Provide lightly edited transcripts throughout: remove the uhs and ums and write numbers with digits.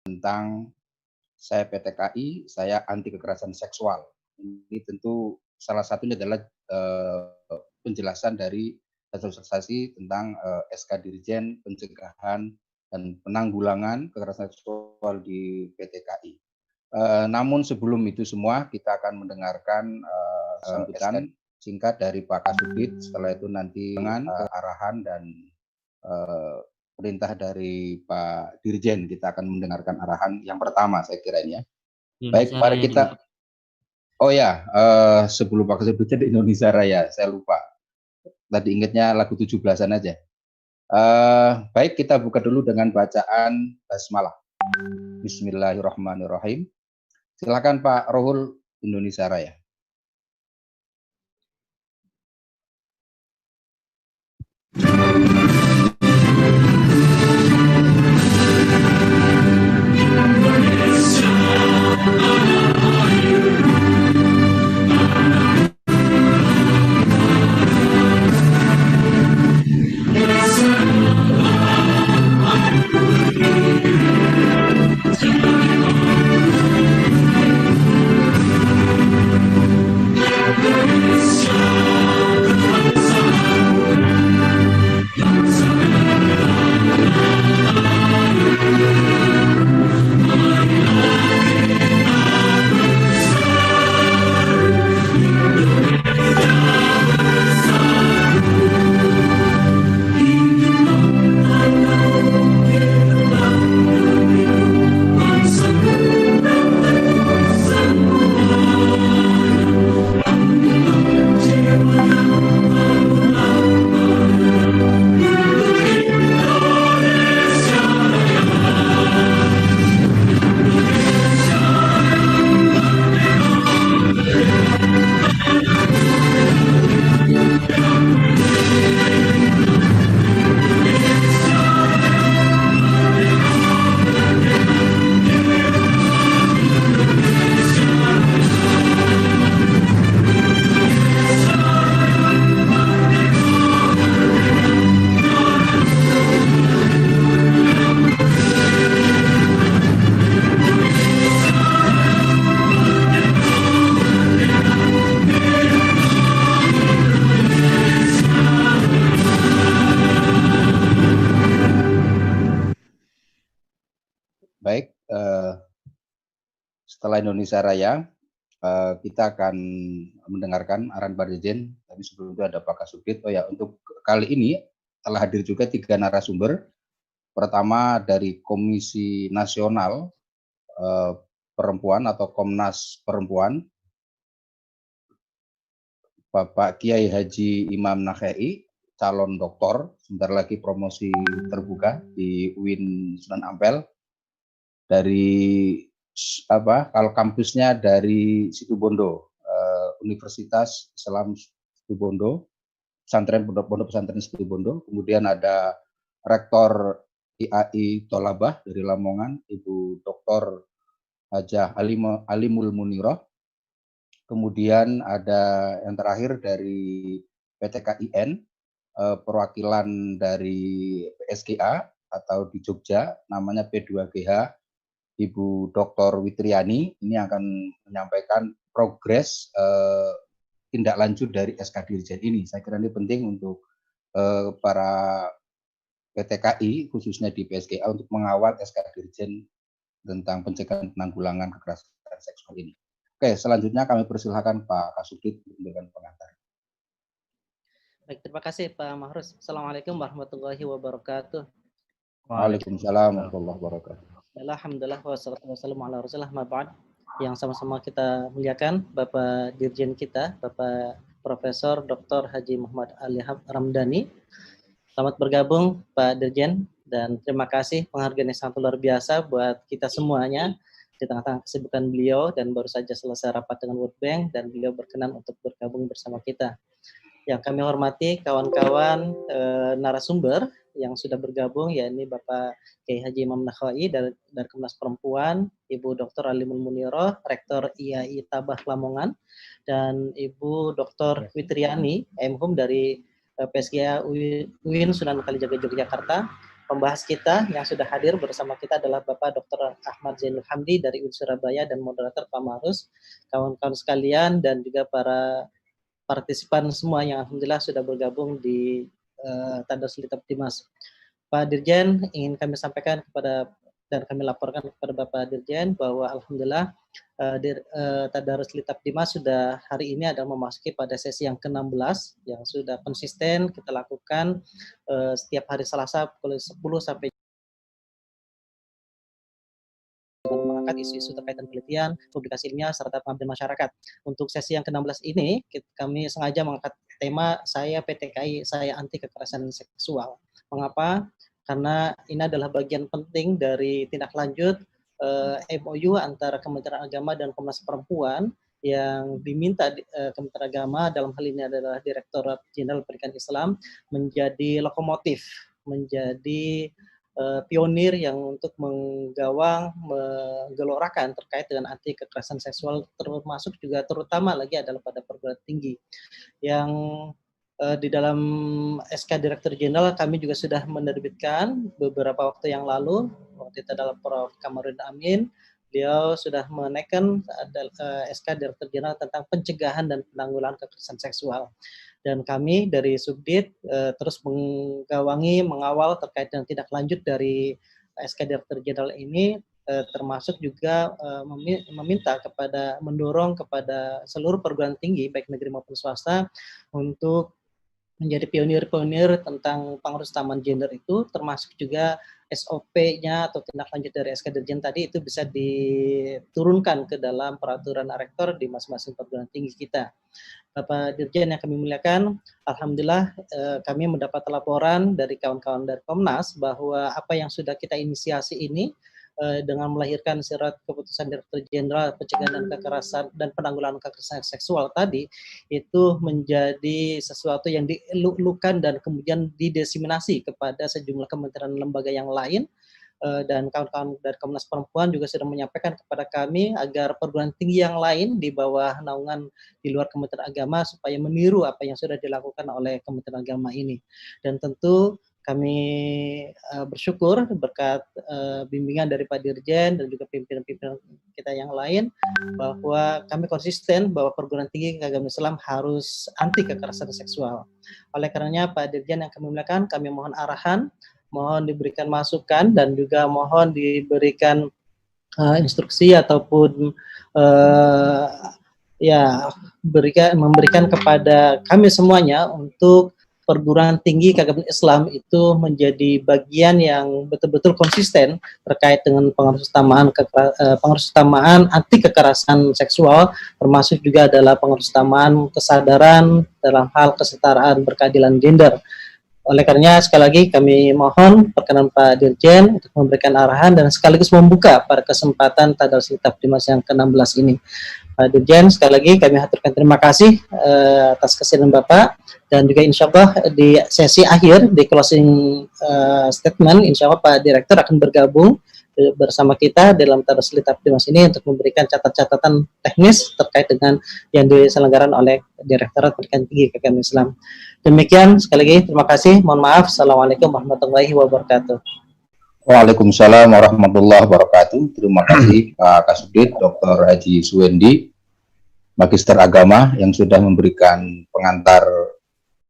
tentang saya PTKI, saya anti kekerasan seksual. Ini tentu salah satunya adalah penjelasan dari sosialisasi tentang SK Dirjen Pencegahan dan Penanggulangan Kekerasan Seksual di PTKI. Namun sebelum itu semua kita akan mendengarkan sambutan singkat dari Pak Kasubdit. Setelah itu nanti dengan arahan dan perintah dari Pak Dirjen, kita akan mendengarkan arahan yang pertama, saya kira ini ya. Baik, mari kita. Oh ya, sebelum Pak Kasubdit di Indonesia Raya, saya lupa. Tadi ingatnya lagu 17-an aja. Baik, kita buka dulu dengan bacaan basmalah. Bismillahirrahmanirrahim. Silakan Pak Rohul, Indonesia Raya. Baik, setelah Indonesia Raya, kita akan mendengarkan arahan Pak Dirjen. Tapi sebelum itu ada Pak Kasubdit. Oh ya, untuk kali ini telah hadir juga 3 narasumber. Pertama dari Komisi Nasional Perempuan atau Komnas Perempuan, Bapak Kiai Haji Imam Nakhei, calon doktor, sebentar lagi promosi terbuka di UIN Sunan Ampel. Dari kalau kampusnya dari Situbondo, Universitas Islam Situbondo, Pondok Pesantren Situbondo. Kemudian ada Rektor IAI Tolabah dari Lamongan, Ibu Dr. Hajah Alimul Muniroh. Kemudian ada yang terakhir dari PTKIN, perwakilan dari PSGA atau di Jogja, namanya P2GH, Ibu Dr. Witriani. Ini akan menyampaikan progres tindak lanjut dari SK Dirjen ini. Saya kira ini penting untuk para PTKI, khususnya di PSGA, untuk mengawal SK Dirjen tentang pencegahan penanggulangan kekerasan seksual ini. Oke, selanjutnya kami persilahkan Pak Kasubdit dengan pengantar. Baik, terima kasih Pak Mahrus. Assalamualaikum warahmatullahi wabarakatuh. Waalaikumsalam warahmatullahi wabarakatuh. Alhamdulillah wassalatu wassalamu ala rasulillah ma ba'd. Yang sama-sama kita muliakan Bapak Dirjen kita, Bapak Profesor Dr. Haji Muhammad Ali Ramdhani. Selamat bergabung Pak Dirjen, dan terima kasih penghargaan yang sangat luar biasa buat kita semuanya di tengah-tengah kesibukan beliau, dan baru saja selesai rapat dengan World Bank dan beliau berkenan untuk bergabung bersama kita. Yang kami hormati kawan-kawan narasumber yang sudah bergabung, yakni Bapak Kiai Haji Imam Nakhei dari Komnas Perempuan, Ibu Dr. Alimul Muniroh, Rektor IAI Tabah Lamongan, dan Ibu Dr. Witriani, MHum dari PSGA UIN Sunan Kalijaga Yogyakarta, pembahas kita yang sudah hadir bersama kita adalah Bapak Dr. Ahmad Zainul Hamdi dari UIN Surabaya dan moderator Pak Marus, kawan-kawan sekalian dan juga para partisipan semua yang alhamdulillah sudah bergabung di Tadarus Litab Dimas. Pak Dirjen, ingin kami sampaikan kepada dan kami laporkan kepada Bapak Dirjen bahwa alhamdulillah Tadarus Litab Dimas sudah hari ini adalah memasuki pada sesi yang ke-16 yang sudah konsisten kita lakukan setiap hari Selasa pukul 10 sampai mengangkat isu-isu terkait dengan penelitian, publikasi ilmiah, serta pengabdian masyarakat. Untuk sesi yang ke-16 ini, kami sengaja mengangkat tema saya PTKI, saya anti kekerasan seksual. Mengapa? Karena ini adalah bagian penting dari tindak lanjut MOU antara Kementerian Agama dan Komnas Perempuan yang diminta Kementerian Agama dalam hal ini adalah Direktorat Jenderal Pendidikan Islam menjadi lokomotif, menjadi pionir yang untuk menggawang, menggelorakan terkait dengan anti kekerasan seksual, termasuk juga terutama lagi adalah pada perguruan tinggi. Yang di dalam SK Direktur Jenderal kami juga sudah menerbitkan beberapa waktu yang lalu, waktu itu adalah Prof. Kamarudin Amin, beliau sudah menaikkan SK Direktur Jenderal tentang pencegahan dan penanggulangan kekerasan seksual. Dan kami dari Subdit terus menggawangi, mengawal terkait dengan tindak lanjut dari SK Direktur Jenderal ini, termasuk juga meminta kepada, mendorong kepada seluruh perguruan tinggi baik negeri maupun swasta untuk menjadi pionir-pionir tentang pengurus-utamaan gender itu, termasuk juga SOP-nya atau tindak lanjut dari SK Dirjen tadi itu bisa diturunkan ke dalam peraturan rektor di masing-masing perguruan tinggi kita. Bapak Dirjen yang kami muliakan, alhamdulillah kami mendapat laporan dari kawan-kawan dari Komnas bahwa apa yang sudah kita inisiasi ini dengan melahirkan surat keputusan Direktur Jenderal Pencegahan dan Kekerasan dan Penanggulangan Kekerasan Seksual tadi itu menjadi sesuatu yang dieluk-elukan dan kemudian didesiminasi kepada sejumlah kementerian lembaga yang lain, dan kawan-kawan dari Komnas Perempuan juga sudah menyampaikan kepada kami agar perguruan tinggi yang lain di bawah naungan di luar Kementerian Agama supaya meniru apa yang sudah dilakukan oleh Kementerian Agama ini. Dan tentu kami bersyukur berkat bimbingan dari Pak Dirjen dan juga pimpinan-pimpinan kita yang lain bahwa kami konsisten bahwa perguruan tinggi keagamaan Islam harus anti kekerasan seksual. Oleh karenanya Pak Dirjen yang kami muliakan, kami mohon arahan, mohon diberikan masukan dan juga mohon diberikan instruksi ataupun memberikan kepada kami semuanya untuk perguruan tinggi keagamaan Islam itu menjadi bagian yang betul-betul konsisten terkait dengan pengurus utamaan anti kekerasan seksual, termasuk juga adalah pengurus utamaan kesadaran dalam hal kesetaraan berkeadilan gender. Oleh karenanya sekali lagi kami mohon perkenan Pak Dirjen untuk memberikan arahan dan sekaligus membuka pada kesempatan Tadarus Litab Dimas yang ke-16 ini. Pak Dirjen, sekali lagi kami haturkan terima kasih atas kesediaan Bapak, dan juga insya Allah di sesi akhir, di closing statement, insya Allah Pak Direktur akan bergabung bersama kita dalam Tadarus Litab Dimas ini untuk memberikan catatan teknis terkait dengan yang diselenggarakan oleh Direktorat Pendidikan Tinggi Keagamaan Islam. Demikian, sekali lagi terima kasih, mohon maaf. Assalamualaikum warahmatullahi wabarakatuh. Waalaikumsalam warahmatullahi wabarakatuh. Terima kasih Pak Kasubdit Dr. Haji Suwendi, Magister Agama yang sudah memberikan pengantar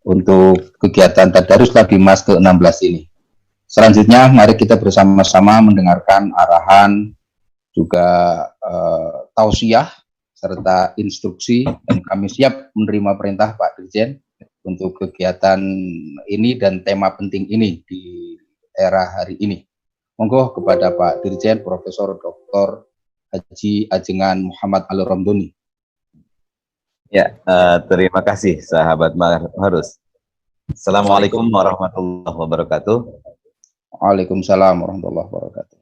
untuk kegiatan Tadarus Litab Dimas ke-16 ini. Selanjutnya mari kita bersama-sama mendengarkan arahan, juga tausiah serta instruksi, dan kami siap menerima perintah Pak Dirjen untuk kegiatan ini dan tema penting ini di era hari ini. Monggo kepada Pak Dirjen Profesor Dr. Haji Ajengan Muhammad Ali Ramdhani. Ya, terima kasih sahabat Marus. Assalamualaikum warahmatullahi wabarakatuh. Waalaikumsalam warahmatullahi wabarakatuh.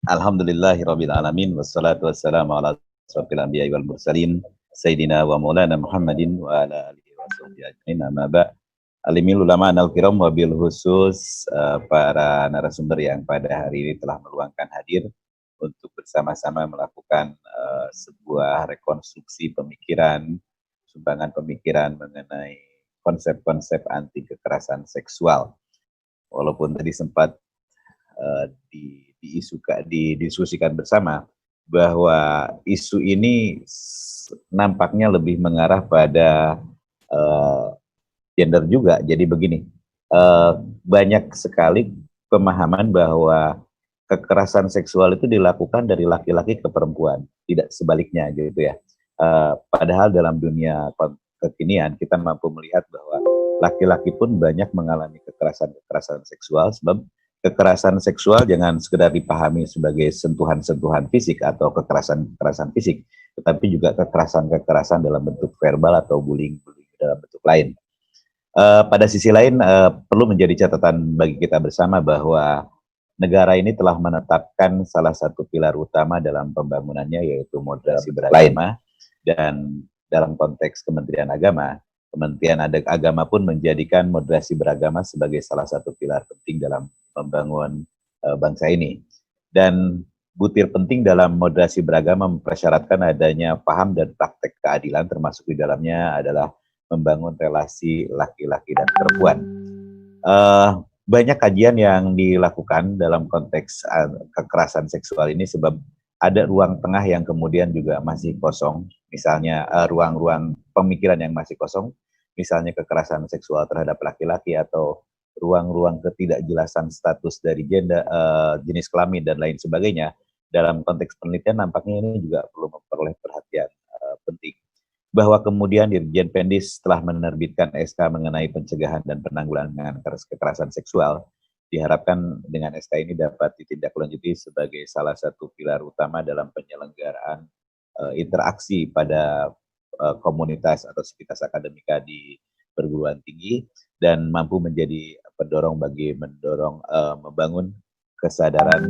Alhamdulillahirabbil alamin, wassalatu wassalamu ala asyrofil anbiya'i wal mursalin sayyidina wa maulana Muhammadin wa ala alihi wa sahbihi ajmain. Amma ba'd. Alimil ulama al-kiram wabil khusus para narasumber yang pada hari ini telah meluangkan hadir untuk bersama-sama melakukan sebuah rekonstruksi pemikiran, sumbangan pemikiran mengenai konsep-konsep anti kekerasan seksual. Walaupun tadi sempat didiskusikan bersama bahwa isu ini nampaknya lebih mengarah pada gender juga. Jadi begini, banyak sekali pemahaman bahwa kekerasan seksual itu dilakukan dari laki-laki ke perempuan, tidak sebaliknya gitu ya. Padahal dalam dunia kekinian kita mampu melihat bahwa laki-laki pun banyak mengalami kekerasan seksual, sebab kekerasan seksual jangan sekedar dipahami sebagai sentuhan-sentuhan fisik atau kekerasan fisik, tetapi juga kekerasan dalam bentuk verbal atau bullying dalam bentuk lain. Pada sisi lain, perlu menjadi catatan bagi kita bersama bahwa negara ini telah menetapkan salah satu pilar utama dalam pembangunannya, yaitu moderasi beragama. Dan dalam konteks Kementerian Agama pun menjadikan moderasi beragama sebagai salah satu pilar penting dalam membangun bangsa ini. Dan butir penting dalam moderasi beragama mempersyaratkan adanya paham dan praktek keadilan, termasuk di dalamnya adalah membangun relasi laki-laki dan perempuan. Banyak kajian yang dilakukan dalam konteks kekerasan seksual ini sebab ada ruang tengah yang kemudian juga masih kosong, misalnya ruang-ruang pemikiran yang masih kosong, misalnya kekerasan seksual terhadap laki-laki atau ruang-ruang ketidakjelasan status dari gender, jenis kelamin dan lain sebagainya. Dalam konteks penelitian nampaknya ini juga perlu memperoleh perhatian penting. Bahwa kemudian Dirjen Pendis telah menerbitkan SK mengenai pencegahan dan penanggulangan kekerasan seksual. Diharapkan dengan SK ini dapat ditindaklanjuti sebagai salah satu pilar utama dalam penyelenggaraan interaksi pada komunitas atau sivitas akademika di perguruan tinggi dan mampu menjadi pendorong bagi membangun kesadaran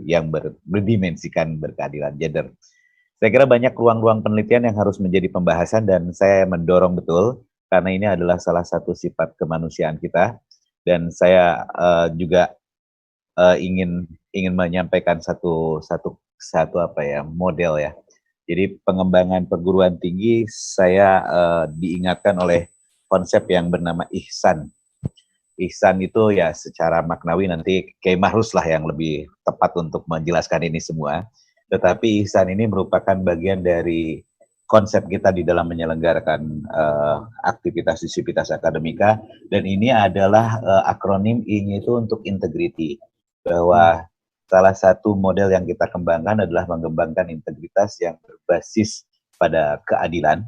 yang berdimensikan berkeadilan gender. Saya kira banyak ruang-ruang penelitian yang harus menjadi pembahasan dan saya mendorong betul karena ini adalah salah satu sifat kemanusiaan kita. Dan saya juga ingin menyampaikan satu model ya. Jadi pengembangan perguruan tinggi saya diingatkan oleh konsep yang bernama ihsan. Ihsan itu ya secara maknawi nanti Kiai Mahrus lah yang lebih tepat untuk menjelaskan ini semua. Tetapi ihsan ini merupakan bagian dari konsep kita di dalam menyelenggarakan aktivitas akademika, dan ini adalah akronim I-nya itu untuk integrity, bahwa salah satu model yang kita kembangkan adalah mengembangkan integritas yang berbasis pada keadilan.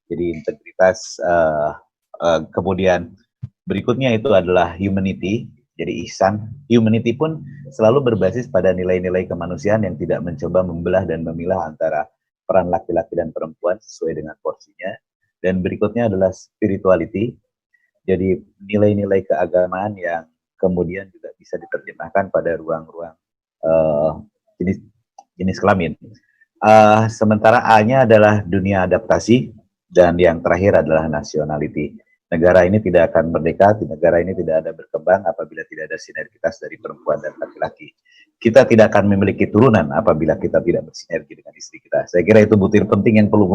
Jadi integritas, kemudian berikutnya itu adalah humanity. Jadi ihsan, humanity pun selalu berbasis pada nilai-nilai kemanusiaan yang tidak mencoba membelah dan memilah antara peran laki-laki dan perempuan sesuai dengan porsinya. Dan berikutnya adalah spirituality, jadi nilai-nilai keagamaan yang kemudian juga bisa diterjemahkan pada ruang-ruang jenis kelamin. Sementara A-nya adalah dunia adaptasi, dan yang terakhir adalah nationality. Negara ini tidak akan merdeka, negara ini tidak ada berkembang apabila tidak ada sinergitas dari perempuan dan laki-laki. Kita tidak akan memiliki turunan apabila kita tidak bersinergi dengan istri kita. Saya kira itu butir penting yang perlu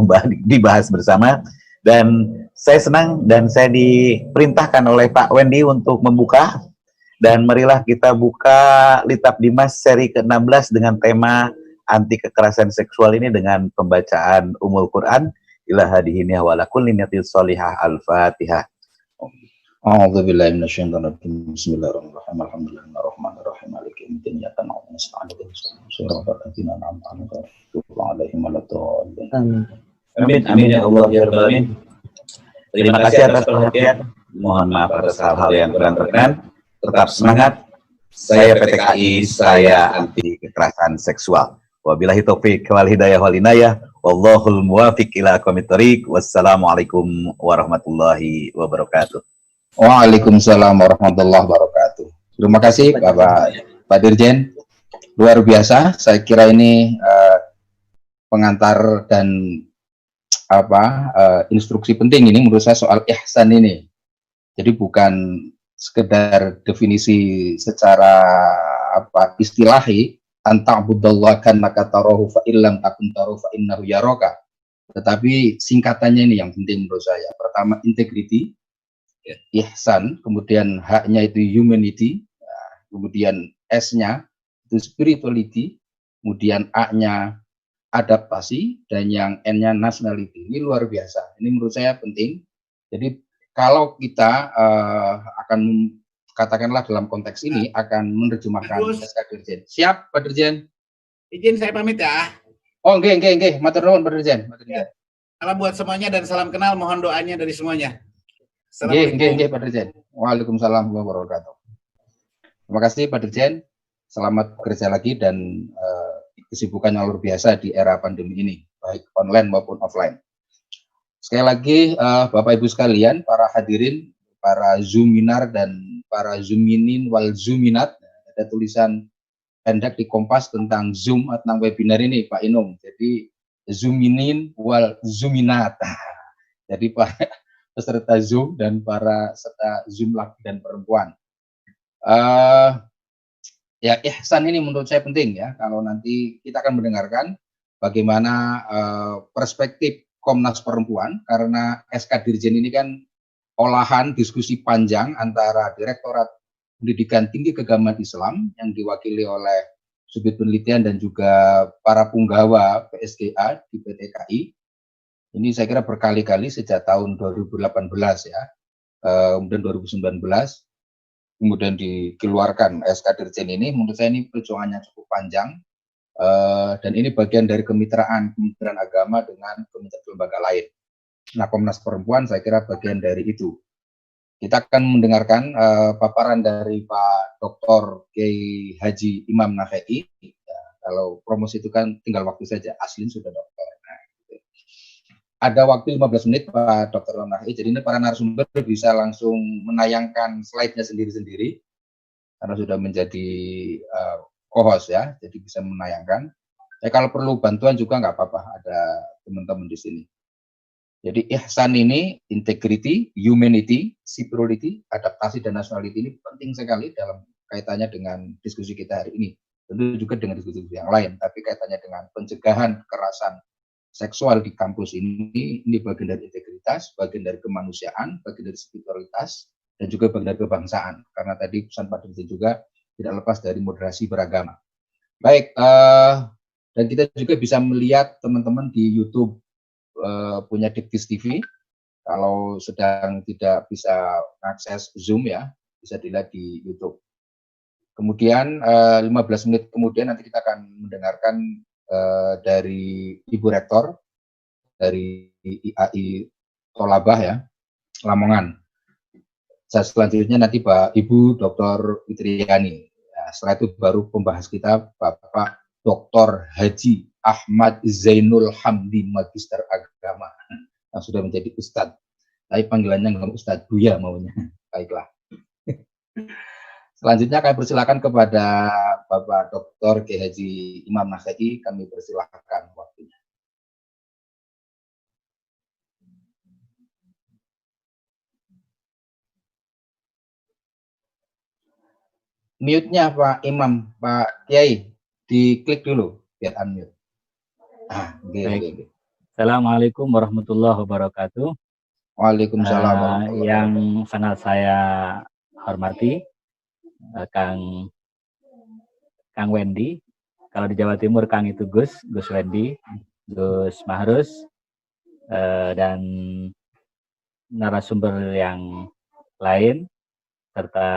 dibahas bersama. Dan saya senang dan saya diperintahkan oleh Pak Wendy untuk membuka. Dan marilah kita buka Litap Dimas seri ke-16 dengan tema anti kekerasan seksual ini dengan pembacaan Ummul Quran. Ila hadihini wa ala kulli niyatin sholihah. Al-Fatihah. A'udzu billahi minasyaitonir rajim. Bismillahirrahmanirrahim. Alhamdulillahirrahmanirrahim. Maliki yaumiddin. Iyyaka na'budu wa iyyaka nasta'in. Shiratal ladzina an'amta 'alaihim waladdallin. Amin. Amin ya Allah ya Rabbal alamin. Terima kasih atas perhatian. Mohon maaf atas hal-hal yang kurang berkenan. Tetap semangat. Saya PTKI, saya anti kekerasan seksual. Wabillahi taufiq wal hidayah wal inayah. Wallahul muwafiq ila aqwamit thoriq. Wassalamualaikum warahmatullahi wabarakatuh. Waalaikumsalam warahmatullahi wabarakatuh. Terima kasih Pak Dirjen, luar biasa. Saya kira ini pengantar dan instruksi penting ini menurut saya soal ihsan ini. Jadi bukan sekedar definisi secara istilahi, anta'budallaha kannaka tarahu fa illam takun tarahu fa innahu yaraka. Tetapi singkatannya ini yang penting menurut saya. Pertama integrity, ihsan, kemudian haknya itu humanity, kemudian S-nya itu spirituality, kemudian A-nya adaptasi, dan yang N-nya nationality. Ini luar biasa. Ini menurut saya penting. Jadi kalau kita akan katakanlah dalam konteks ini akan menerjemahkan SK Dirjen. Siap, Pak Dirjen? Izin saya pamit ya. Oh, nggih. Matur nuwun, Pak Dirjen. Salam buat semuanya dan salam kenal, mohon doanya dari semuanya. Nggih, Pak Dirjen. Waalaikumsalam warahmatullahi wabarakatuh. Terima kasih, Pak Dirjen. Selamat bekerja lagi dan kesibukan yang luar biasa di era pandemi ini, baik online maupun offline. Sekali lagi, Bapak Ibu sekalian, para hadirin, para Zoominar dan para Zoominin wal Zoominat, ada tulisan pendek di Kompas tentang Zoom tentang webinar ini, Pak Inung. Jadi Zoominin wal Zoominat. Jadi para peserta Zoom dan para peserta Zoom laki dan perempuan. Ya, ihsan ini menurut saya penting ya. Kalau nanti kita akan mendengarkan bagaimana perspektif Komnas Perempuan, karena SK Dirjen ini kan olahan diskusi panjang antara Direktorat Pendidikan Tinggi Keagamaan Islam yang diwakili oleh Subdit Penelitian dan juga para punggawa PSGA di PT KI. Ini saya kira berkali-kali sejak tahun 2018 ya, kemudian 2019, kemudian dikeluarkan SK Dirjen ini. Menurut saya ini perjuangannya cukup panjang, dan ini bagian dari kemitraan Kementerian Agama dengan kementerian lembaga lain. Nah, Komnas Perempuan saya kira bagian dari itu. Kita akan mendengarkan paparan dari Pak Dr. Kiai Haji Imam Nafei. Ya, kalau promosi itu kan tinggal waktu saja, aslin sudah dokter. Nah, gitu. Ada waktu 15 menit Pak Dr. Imam Nafei, jadi ini para narasumber bisa langsung menayangkan slide-nya sendiri-sendiri, karena sudah menjadi co-host ya, jadi bisa menayangkan. Kalau perlu bantuan juga nggak apa-apa, ada teman-teman di sini. Jadi ihsan ini, integrity, humanity, civility, adaptasi, dan nationality ini penting sekali dalam kaitannya dengan diskusi kita hari ini. Tentu juga dengan diskusi yang lain, tapi kaitannya dengan pencegahan kekerasan seksual di kampus ini bagian dari integritas, bagian dari kemanusiaan, bagian dari spiritualitas, dan juga bagian dari kebangsaan. Karena tadi pesan Pak Dirjen juga tidak lepas dari moderasi beragama. Baik, dan kita juga bisa melihat teman-teman di YouTube punya Diktis TV. Kalau sedang tidak bisa akses Zoom ya, bisa dilihat di YouTube. Kemudian 15 menit kemudian nanti kita akan mendengarkan dari Ibu Rektor dari IAI Tolabah ya, Lamongan. Selanjutnya nanti Ibu Dr. Fitriani. Nah, setelah itu baru pembahas kita Bapak Dr. Haji Ahmad Zainul Hamdi, Magister Agama, yang sudah menjadi Ustadz. Tapi panggilannya nggak Ustadz Buya maunya. Baiklah. Selanjutnya kami persilakan kepada Bapak Dr. Kiai Haji Imam Nafei. Kami persilakan waktunya. Mute-nya Pak Imam, Pak Kiai, diklik dulu biar unmute. Okay. Assalamualaikum warahmatullahi wabarakatuh. Waalaikumsalam warahmatullahi wabarakatuh. Yang sangat saya hormati Kang Wendy. Kalau di Jawa Timur Kang itu Gus Wendy, Gus Mahrus, dan narasumber yang lain, serta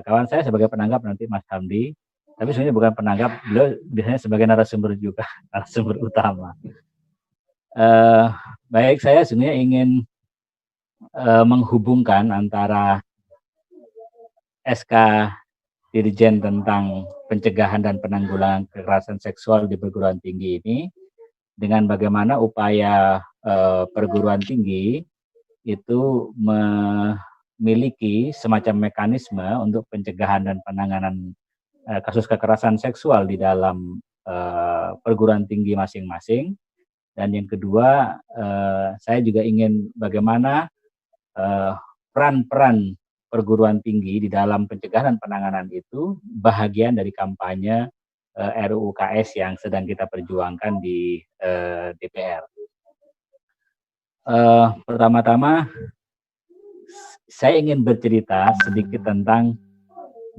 kawan saya sebagai penanggap nanti Mas Hamdi. Tapi sebenarnya bukan penanggap, beliau biasanya sebagai narasumber juga, narasumber utama. Baik, saya sebenarnya ingin menghubungkan antara SK Dirjen tentang pencegahan dan penanggulangan kekerasan seksual di perguruan tinggi ini dengan bagaimana upaya perguruan tinggi itu memiliki semacam mekanisme untuk pencegahan dan penanganan kasus kekerasan seksual di dalam perguruan tinggi masing-masing. Dan yang kedua, saya juga ingin bagaimana peran-peran perguruan tinggi di dalam pencegahan dan penanganan itu bahagian dari kampanye RUU KS yang sedang kita perjuangkan di DPR. Pertama-tama, saya ingin bercerita sedikit tentang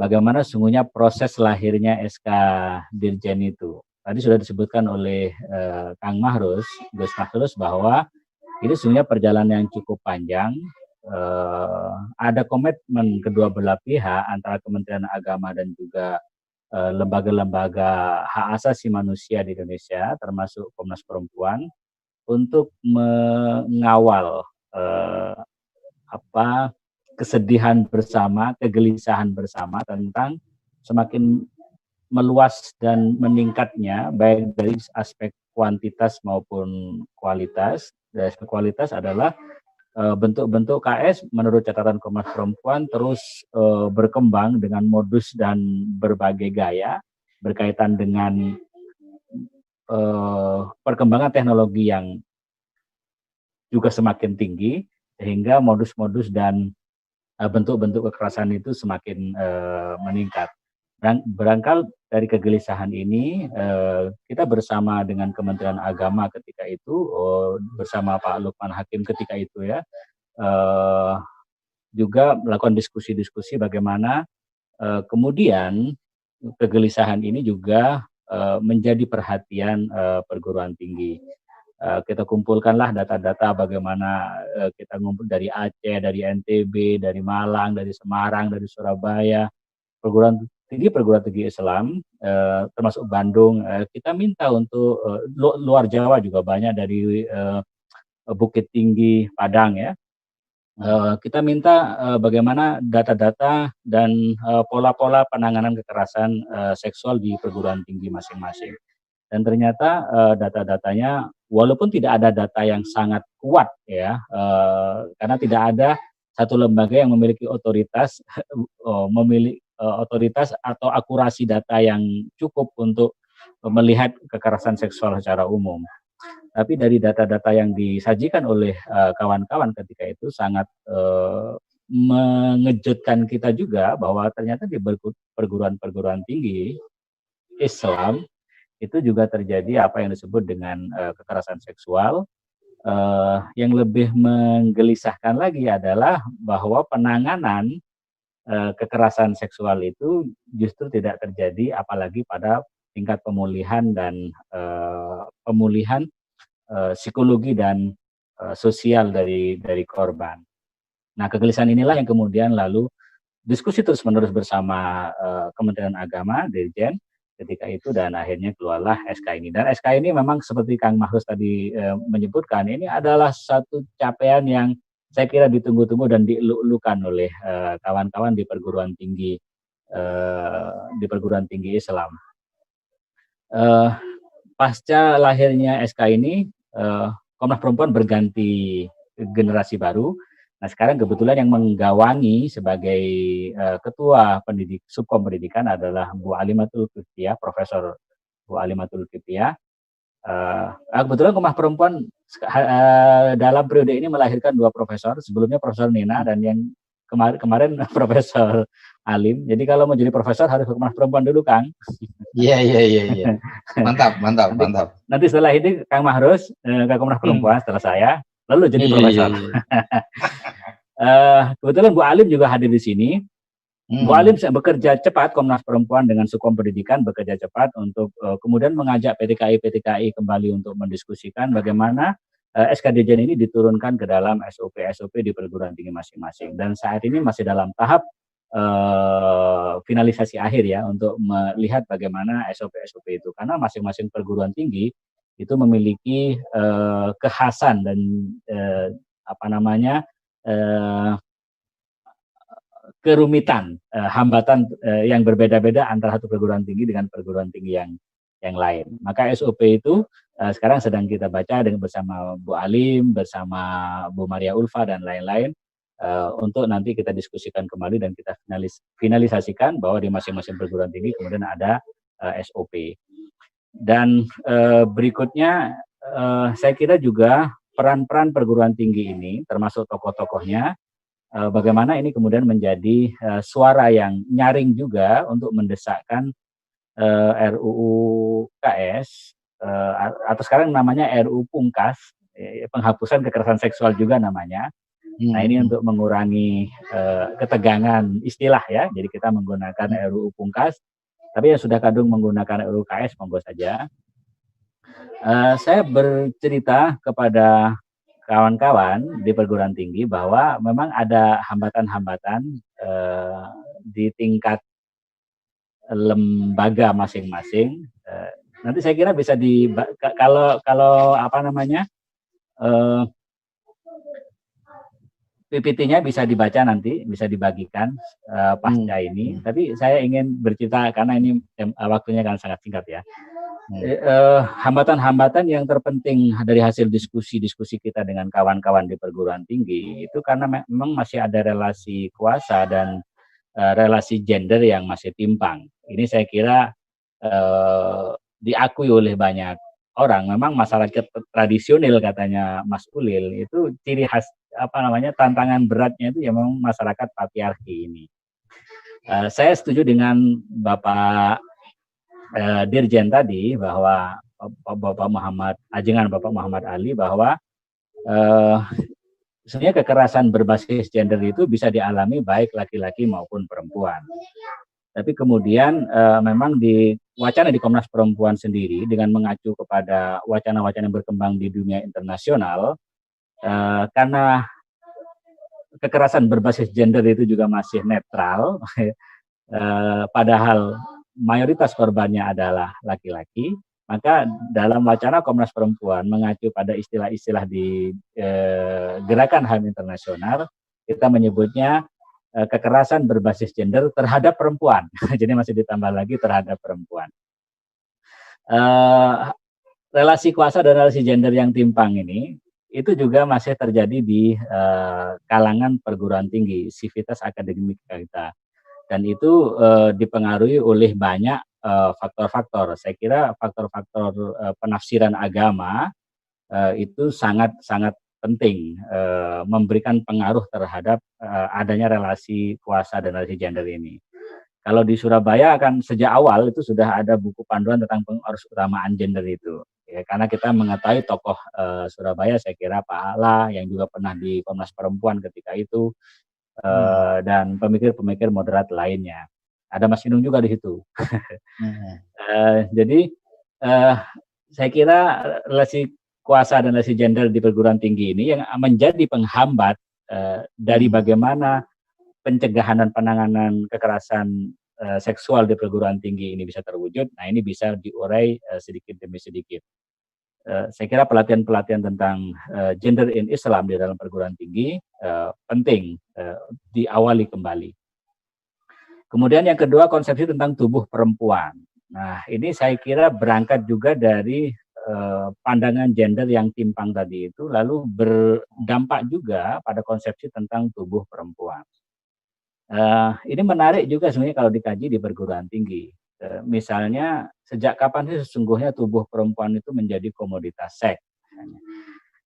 bagaimana sesungguhnya proses lahirnya SK Dirjen itu. Tadi sudah disebutkan oleh Kang Mahrus, Gus Mahrus, bahwa ini sesungguhnya perjalanan yang cukup panjang. Ada komitmen kedua belah pihak antara Kementerian Agama dan juga lembaga-lembaga hak asasi manusia di Indonesia, termasuk Komnas Perempuan, untuk mengawal kesedihan bersama, kegelisahan bersama tentang semakin meluas dan meningkatnya baik dari aspek kuantitas maupun kualitas. Dari aspek kualitas adalah bentuk-bentuk KS menurut catatan Komnas Perempuan terus berkembang dengan modus dan berbagai gaya berkaitan dengan perkembangan teknologi yang juga semakin tinggi, sehingga modus-modus dan bentuk-bentuk kekerasan itu semakin meningkat. Berangkal dari kegelisahan ini, kita bersama dengan Kementerian Agama ketika itu, bersama Pak Lukman Hakim ketika itu ya, juga melakukan diskusi-diskusi bagaimana kemudian kegelisahan ini juga menjadi perhatian perguruan tinggi. Kita kumpulkanlah data-data bagaimana kita ngumpul dari Aceh, dari NTB, dari Malang, dari Semarang, dari Surabaya, perguruan tinggi Islam, termasuk Bandung. Kita minta untuk luar Jawa juga banyak, dari Bukit Tinggi, Padang ya. Kita minta bagaimana data-data dan pola-pola penanganan kekerasan seksual di perguruan tinggi masing-masing. Dan ternyata data-datanya, walaupun tidak ada data yang sangat kuat ya, karena tidak ada satu lembaga yang memiliki otoritas, otoritas atau akurasi data yang cukup untuk melihat kekerasan seksual secara umum. Tapi dari data-data yang disajikan oleh kawan-kawan ketika itu sangat mengejutkan kita juga, bahwa ternyata di perguruan-perguruan tinggi Islam itu juga terjadi apa yang disebut dengan kekerasan seksual. Yang lebih menggelisahkan lagi adalah bahwa penanganan kekerasan seksual itu justru tidak terjadi, apalagi pada tingkat pemulihan dan pemulihan psikologi dan sosial dari korban. Nah, kegelisahan inilah yang kemudian lalu diskusi terus-menerus bersama Kementerian Agama, Dirjen ketika itu, dan akhirnya keluarlah SK ini. Dan SK ini memang seperti Kang Mahrus tadi menyebutkan, ini adalah satu capaian yang saya kira ditunggu-tunggu dan dielu-elukan oleh kawan-kawan di perguruan tinggi Islam. Pasca lahirnya SK ini, Komnas Perempuan berganti generasi baru. Nah, sekarang kebetulan yang menggawangi sebagai ketua subkom pendidikan adalah Bu Alimatul Kiptiah, Profesor Bu Alimatul Kiptiah. Kebetulan Komnas Perempuan dalam periode ini melahirkan 2 profesor, sebelumnya Profesor Nina dan yang kemarin Profesor Alim. Jadi kalau mau jadi profesor harus ke Komnas Perempuan dulu, Kang. Iya. Mantap. Nanti setelah ini Kang Mahrus ke Komnas Perempuan setelah saya, lalu jadi profesor. Kebetulan Bu Alim juga hadir di sini. Bu Alim bekerja cepat, Komnas Perempuan dengan Subkom Pendidikan bekerja cepat untuk kemudian mengajak PTKI kembali untuk mendiskusikan bagaimana SK Dirjen ini diturunkan ke dalam SOP di perguruan tinggi masing-masing. Dan saat ini masih dalam tahap finalisasi akhir ya, untuk melihat bagaimana SOP itu, karena masing-masing perguruan tinggi itu memiliki kekhasan dan kerumitan, hambatan yang berbeda-beda antara satu perguruan tinggi dengan perguruan tinggi yang lain. Maka SOP itu sekarang sedang kita baca dengan bersama Bu Alim, bersama Bu Maria Ulfa dan lain-lain, untuk nanti kita diskusikan kembali dan kita finalisasikan bahwa di masing-masing perguruan tinggi kemudian ada SOP. Dan berikutnya saya kira juga peran-peran perguruan tinggi ini, termasuk tokoh-tokohnya, bagaimana ini kemudian menjadi suara yang nyaring juga untuk mendesakkan RUU KS, atau sekarang namanya RUU Pungkas, penghapusan kekerasan seksual juga namanya, Nah, ini untuk mengurangi ketegangan istilah ya. Jadi kita menggunakan RUU Pungkas, tapi yang sudah kadung menggunakan RUU KS monggo saja. Saya bercerita kepada kawan-kawan di perguruan tinggi bahwa memang ada hambatan-hambatan di tingkat lembaga masing-masing. Nanti saya kira bisa kalau apa namanya PPT-nya bisa dibaca nanti, bisa dibagikan pasca ini. Tapi saya ingin bercerita karena ini waktunya kan sangat singkat ya. Hambatan-hambatan yang terpenting dari hasil diskusi-diskusi kita dengan kawan-kawan di perguruan tinggi itu karena memang masih ada relasi kuasa dan relasi gender yang masih timpang. Ini saya kira diakui oleh banyak orang. Memang masyarakat tradisional katanya Mas Ulil itu ciri khas tantangan beratnya itu ya memang masyarakat patriarki ini. Saya setuju dengan Bapak Dirjen tadi bahwa Bapak Muhammad Ali bahwa sebenarnya kekerasan berbasis gender itu bisa dialami baik laki-laki maupun perempuan. Tapi kemudian memang di wacana di Komnas Perempuan sendiri dengan mengacu kepada wacana-wacana yang berkembang di dunia internasional, karena kekerasan berbasis gender itu juga masih netral, padahal mayoritas korbannya adalah laki-laki, maka dalam wacana Komnas Perempuan mengacu pada istilah-istilah di gerakan HAM internasional, kita menyebutnya kekerasan berbasis gender terhadap perempuan. Jadi masih ditambah lagi terhadap perempuan. Relasi kuasa dan relasi gender yang timpang ini itu juga masih terjadi di kalangan perguruan tinggi, sivitas akademik kita. Dan itu dipengaruhi oleh banyak faktor-faktor. Saya kira faktor-faktor penafsiran agama itu sangat-sangat penting memberikan pengaruh terhadap adanya relasi kuasa dan relasi gender ini. Kalau di Surabaya kan sejak awal itu sudah ada buku panduan tentang pengarus utamaan gender itu. Ya, karena kita mengetahui tokoh Surabaya, saya kira Pak Ala yang juga pernah di Komnas Perempuan ketika itu, dan pemikir-pemikir moderat lainnya. Ada Mas Inung juga di situ. Jadi saya kira relasi kuasa dan relasi gender di perguruan tinggi ini yang menjadi penghambat dari bagaimana pencegahan dan penanganan kekerasan seksual di perguruan tinggi ini bisa terwujud. Nah, ini bisa diurai sedikit demi sedikit. Saya kira pelatihan-pelatihan tentang gender in Islam di dalam perguruan tinggi penting diawali kembali. Kemudian yang kedua, konsepsi tentang tubuh perempuan. Nah, ini saya kira berangkat juga dari pandangan gender yang timpang tadi itu, lalu berdampak juga pada konsepsi tentang tubuh perempuan. Ini menarik juga sebenarnya kalau dikaji di perguruan tinggi. Misalnya, sejak kapan sih sesungguhnya tubuh perempuan itu menjadi komoditas seks?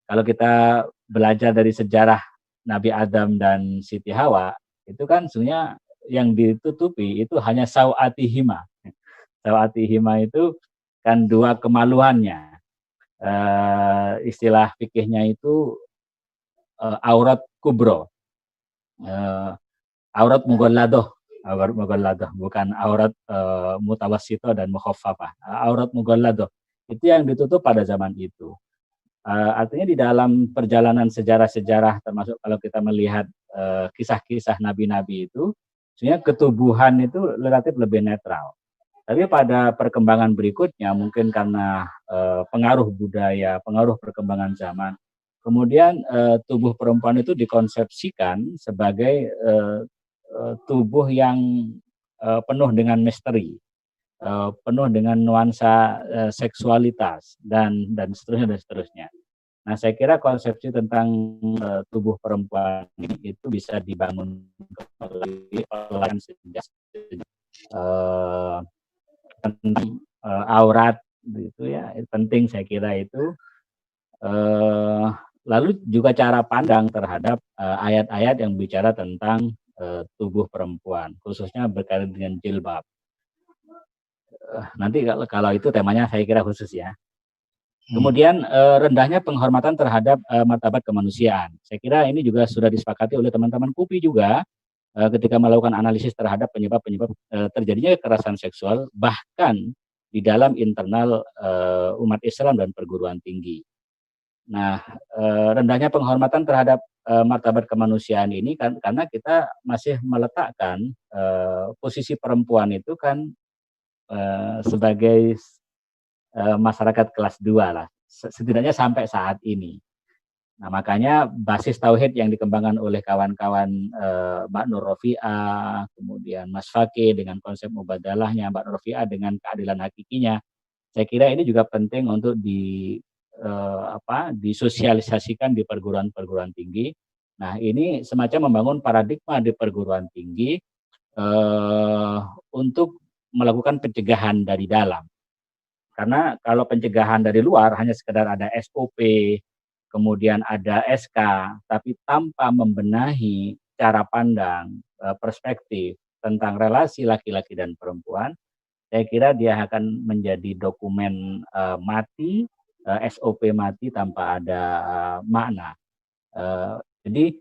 Kalau kita belajar dari sejarah Nabi Adam dan Siti Hawa, itu kan sebenarnya yang ditutupi itu hanya sawatihima. Sawatihima itu kan dua kemaluannya. Istilah fikihnya itu aurat kubro. Aurat mughalladah, bukan aurat mutawassithah dan mukhaffafah. Aurat mughalladah itu yang ditutup pada zaman itu. Artinya di dalam perjalanan sejarah-sejarah, termasuk kalau kita melihat kisah-kisah nabi-nabi itu, sebenarnya ketubuhan itu relatif lebih netral. Tapi pada perkembangan berikutnya, mungkin karena pengaruh budaya, pengaruh perkembangan zaman, kemudian tubuh perempuan itu dikonsepsikan sebagai tubuh yang penuh dengan misteri, penuh dengan nuansa seksualitas dan seterusnya. Nah, saya kira konsepsi tentang tubuh perempuan ini itu bisa dibangun melalui pelatihan sejak tentang aurat gitu ya, penting saya kira itu. Lalu juga cara pandang terhadap ayat-ayat yang bicara tentang tubuh perempuan, khususnya berkaitan dengan jilbab. Nanti kalau itu temanya saya kira khusus ya. Kemudian rendahnya penghormatan terhadap martabat kemanusiaan. Saya kira ini juga sudah disepakati oleh teman-teman KUPI juga ketika melakukan analisis terhadap penyebab-penyebab terjadinya kekerasan seksual, bahkan di dalam internal umat Islam dan perguruan tinggi. Nah, rendahnya penghormatan terhadap martabat kemanusiaan ini kan karena kita masih meletakkan posisi perempuan itu kan sebagai masyarakat kelas 2 lah, setidaknya sampai saat ini. Nah, makanya basis tauhid yang dikembangkan oleh kawan-kawan Mbak Nur Rofiah, kemudian Mas Fakih dengan konsep mubadalahnya, Mbak Nur Rofiah dengan keadilan hakikinya, saya kira ini juga penting untuk disosialisasikan di perguruan-perguruan tinggi. Nah, ini semacam membangun paradigma di perguruan tinggi untuk melakukan pencegahan dari dalam. Karena kalau pencegahan dari luar hanya sekedar ada SOP, kemudian ada SK, tapi tanpa membenahi cara pandang, perspektif tentang relasi laki-laki dan perempuan, saya kira dia akan menjadi dokumen mati, SOP mati tanpa ada makna. Jadi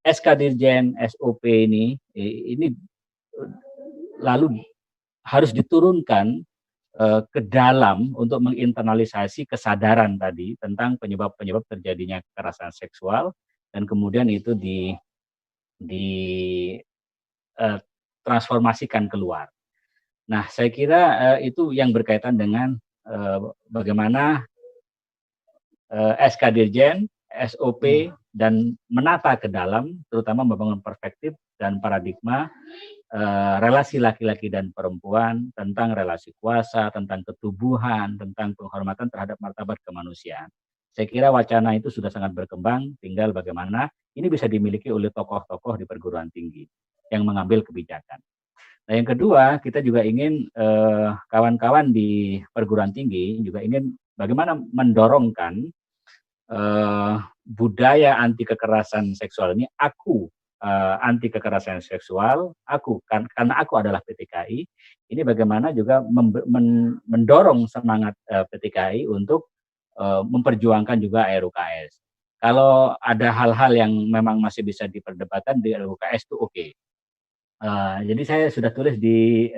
SK Dirjen, SOP ini lalu harus diturunkan ke dalam untuk menginternalisasi kesadaran tadi tentang penyebab-penyebab terjadinya kekerasan seksual, dan kemudian itu transformasikan keluar. Nah, saya kira itu yang berkaitan dengan bagaimana SK Dirjen, SOP, dan menata ke dalam, terutama membangun perspektif dan paradigma relasi laki-laki dan perempuan, tentang relasi kuasa, tentang ketubuhan, tentang penghormatan terhadap martabat kemanusiaan. Saya kira wacana itu sudah sangat berkembang, tinggal bagaimana ini bisa dimiliki oleh tokoh-tokoh di perguruan tinggi yang mengambil kebijakan. Nah, yang kedua, kita juga ingin kawan-kawan di perguruan tinggi juga ingin bagaimana mendorongkan budaya anti kekerasan seksual ini. Anti kekerasan seksual, karena aku adalah PTKI, ini bagaimana juga mendorong semangat PTKI untuk memperjuangkan juga RUKS. Kalau ada hal-hal yang memang masih bisa diperdebatkan di RUKS itu oke. Jadi saya sudah tulis di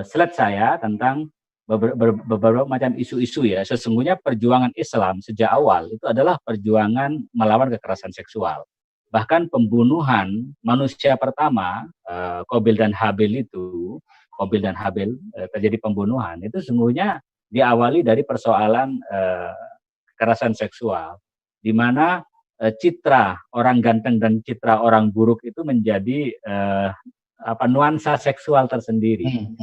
slide saya tentang beberapa macam isu-isu ya. Sesungguhnya perjuangan Islam sejak awal itu adalah perjuangan melawan kekerasan seksual. Bahkan pembunuhan manusia pertama, Qabil dan Habil terjadi pembunuhan, itu sesungguhnya diawali dari persoalan kekerasan seksual, di mana citra orang ganteng dan citra orang buruk itu menjadi nuansa seksual tersendiri.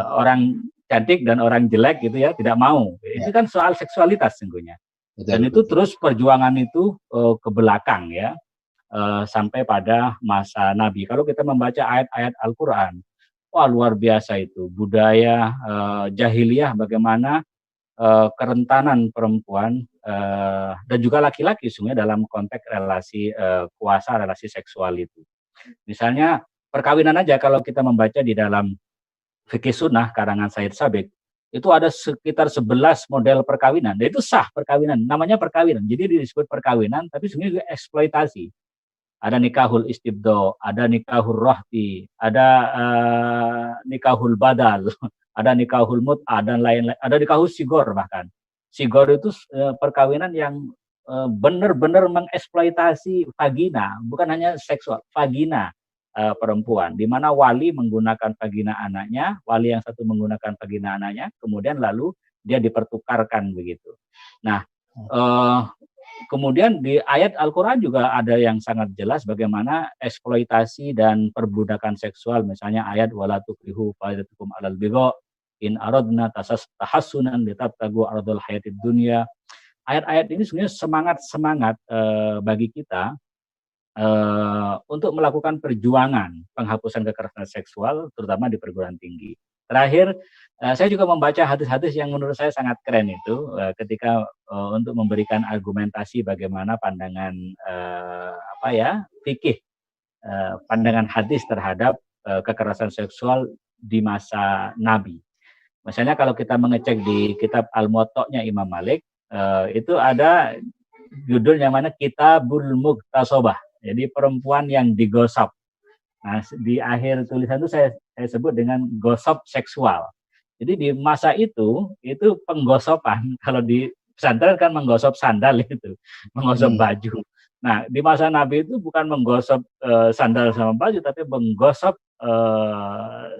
Orang cantik dan orang jelek gitu ya tidak mau. Itu kan soal seksualitas sesungguhnya. Dan itu terus perjuangan itu ke belakang ya, sampai pada masa Nabi. Kalau kita membaca ayat-ayat Al-Quran, wah luar biasa itu budaya jahiliyah, bagaimana kerentanan perempuan dan juga laki-laki sesungguhnya dalam konteks relasi kuasa, relasi seksual itu. Misalnya perkawinan aja, kalau kita membaca di dalam Fikih Sunnah karangan Said Sabiq, itu ada sekitar 11 model perkawinan. Dan itu sah perkawinan, namanya perkawinan. Jadi disebut perkawinan, tapi sebenarnya juga eksploitasi. Ada nikahul istibdo, ada nikahul rohti, ada nikahul badal, ada nikahul mut'ah, dan lain-lain. Ada nikahul sigor bahkan. Sigor itu perkawinan yang benar-benar mengeksploitasi vagina, bukan hanya seksual, vagina perempuan, di mana wali menggunakan vagina anaknya, wali yang satu menggunakan vagina anaknya, kemudian lalu dia dipertukarkan begitu. Nah, kemudian di ayat Al-Quran juga ada yang sangat jelas bagaimana eksploitasi dan perbudakan seksual, misalnya ayat wala tukrihu faidatukum alal bigha in aradna tahassunan litabtagu aradul hayatid dunya. Ayat-ayat ini sebenarnya semangat bagi kita untuk melakukan perjuangan penghapusan kekerasan seksual, terutama di perguruan tinggi. Terakhir, saya juga membaca hadis-hadis yang menurut saya sangat keren itu, ketika untuk memberikan argumentasi bagaimana pandangan fikih, pandangan hadis terhadap kekerasan seksual di masa Nabi. Misalnya kalau kita mengecek di kitab Al-Muwatta-nya Imam Malik, itu ada judul yang mana Kitabul Mughtasobah. Jadi perempuan yang digosok. Nah, di akhir tulisan itu saya sebut dengan gosok seksual. Jadi di masa itu penggosokan. Kalau di pesantren kan menggosok sandal itu, menggosok baju. Nah, di masa Nabi itu bukan menggosok sandal sama baju, tapi menggosok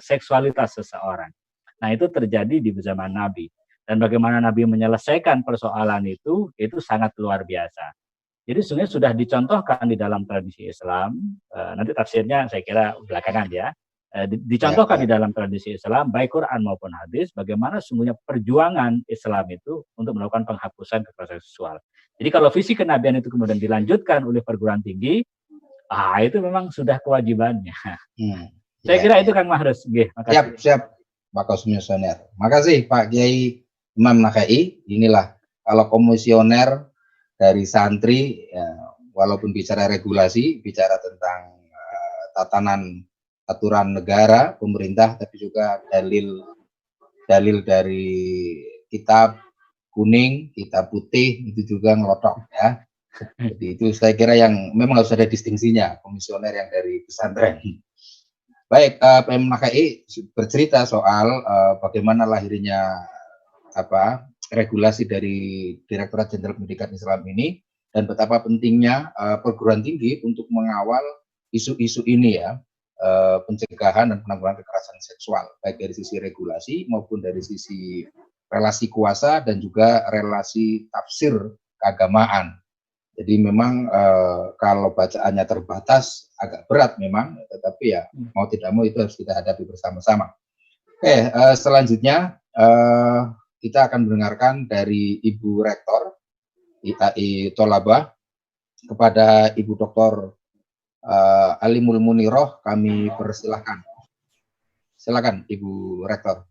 seksualitas seseorang. Nah, itu terjadi di zaman Nabi. Dan bagaimana Nabi menyelesaikan persoalan itu sangat luar biasa. Jadi sebenarnya sudah dicontohkan di dalam tradisi Islam, nanti tafsirnya saya kira belakangan ya, dicontohkan di dalam tradisi Islam, baik Quran maupun hadis, bagaimana sungguhnya perjuangan Islam itu untuk melakukan penghapusan kekerasan seksual. Jadi kalau visi kenabian itu kemudian dilanjutkan oleh perguruan tinggi, itu memang sudah kewajibannya. Saya kira itu Kang Mahrus. Siap, Pak Komisioner. Makasih Pak Kiai Imam Nakhei. Inilah kalau komisioner dari santri, ya, walaupun bicara regulasi, bicara tentang tatanan aturan negara, pemerintah, tapi juga dalil dari kitab kuning, kitab putih, itu juga ngelotok ya. Jadi itu saya kira yang memang harus ada distingsinya, komisioner yang dari pesantren. Baik, PM Nakhei bercerita soal bagaimana lahirnya regulasi dari Direktorat Jenderal Pendidikan Islam ini dan betapa pentingnya perguruan tinggi untuk mengawal isu-isu ini ya, pencegahan dan penanggulangan kekerasan seksual, baik dari sisi regulasi maupun dari sisi relasi kuasa dan juga relasi tafsir keagamaan. Jadi memang kalau bacaannya terbatas agak berat memang, tetapi ya mau tidak mau itu harus kita hadapi bersama-sama. Oke, selanjutnya kita akan mendengarkan dari Ibu Rektor IAI Tolabah kepada Ibu Dr. Alimul Muniroh, kami persilahkan. Silakan Ibu Rektor.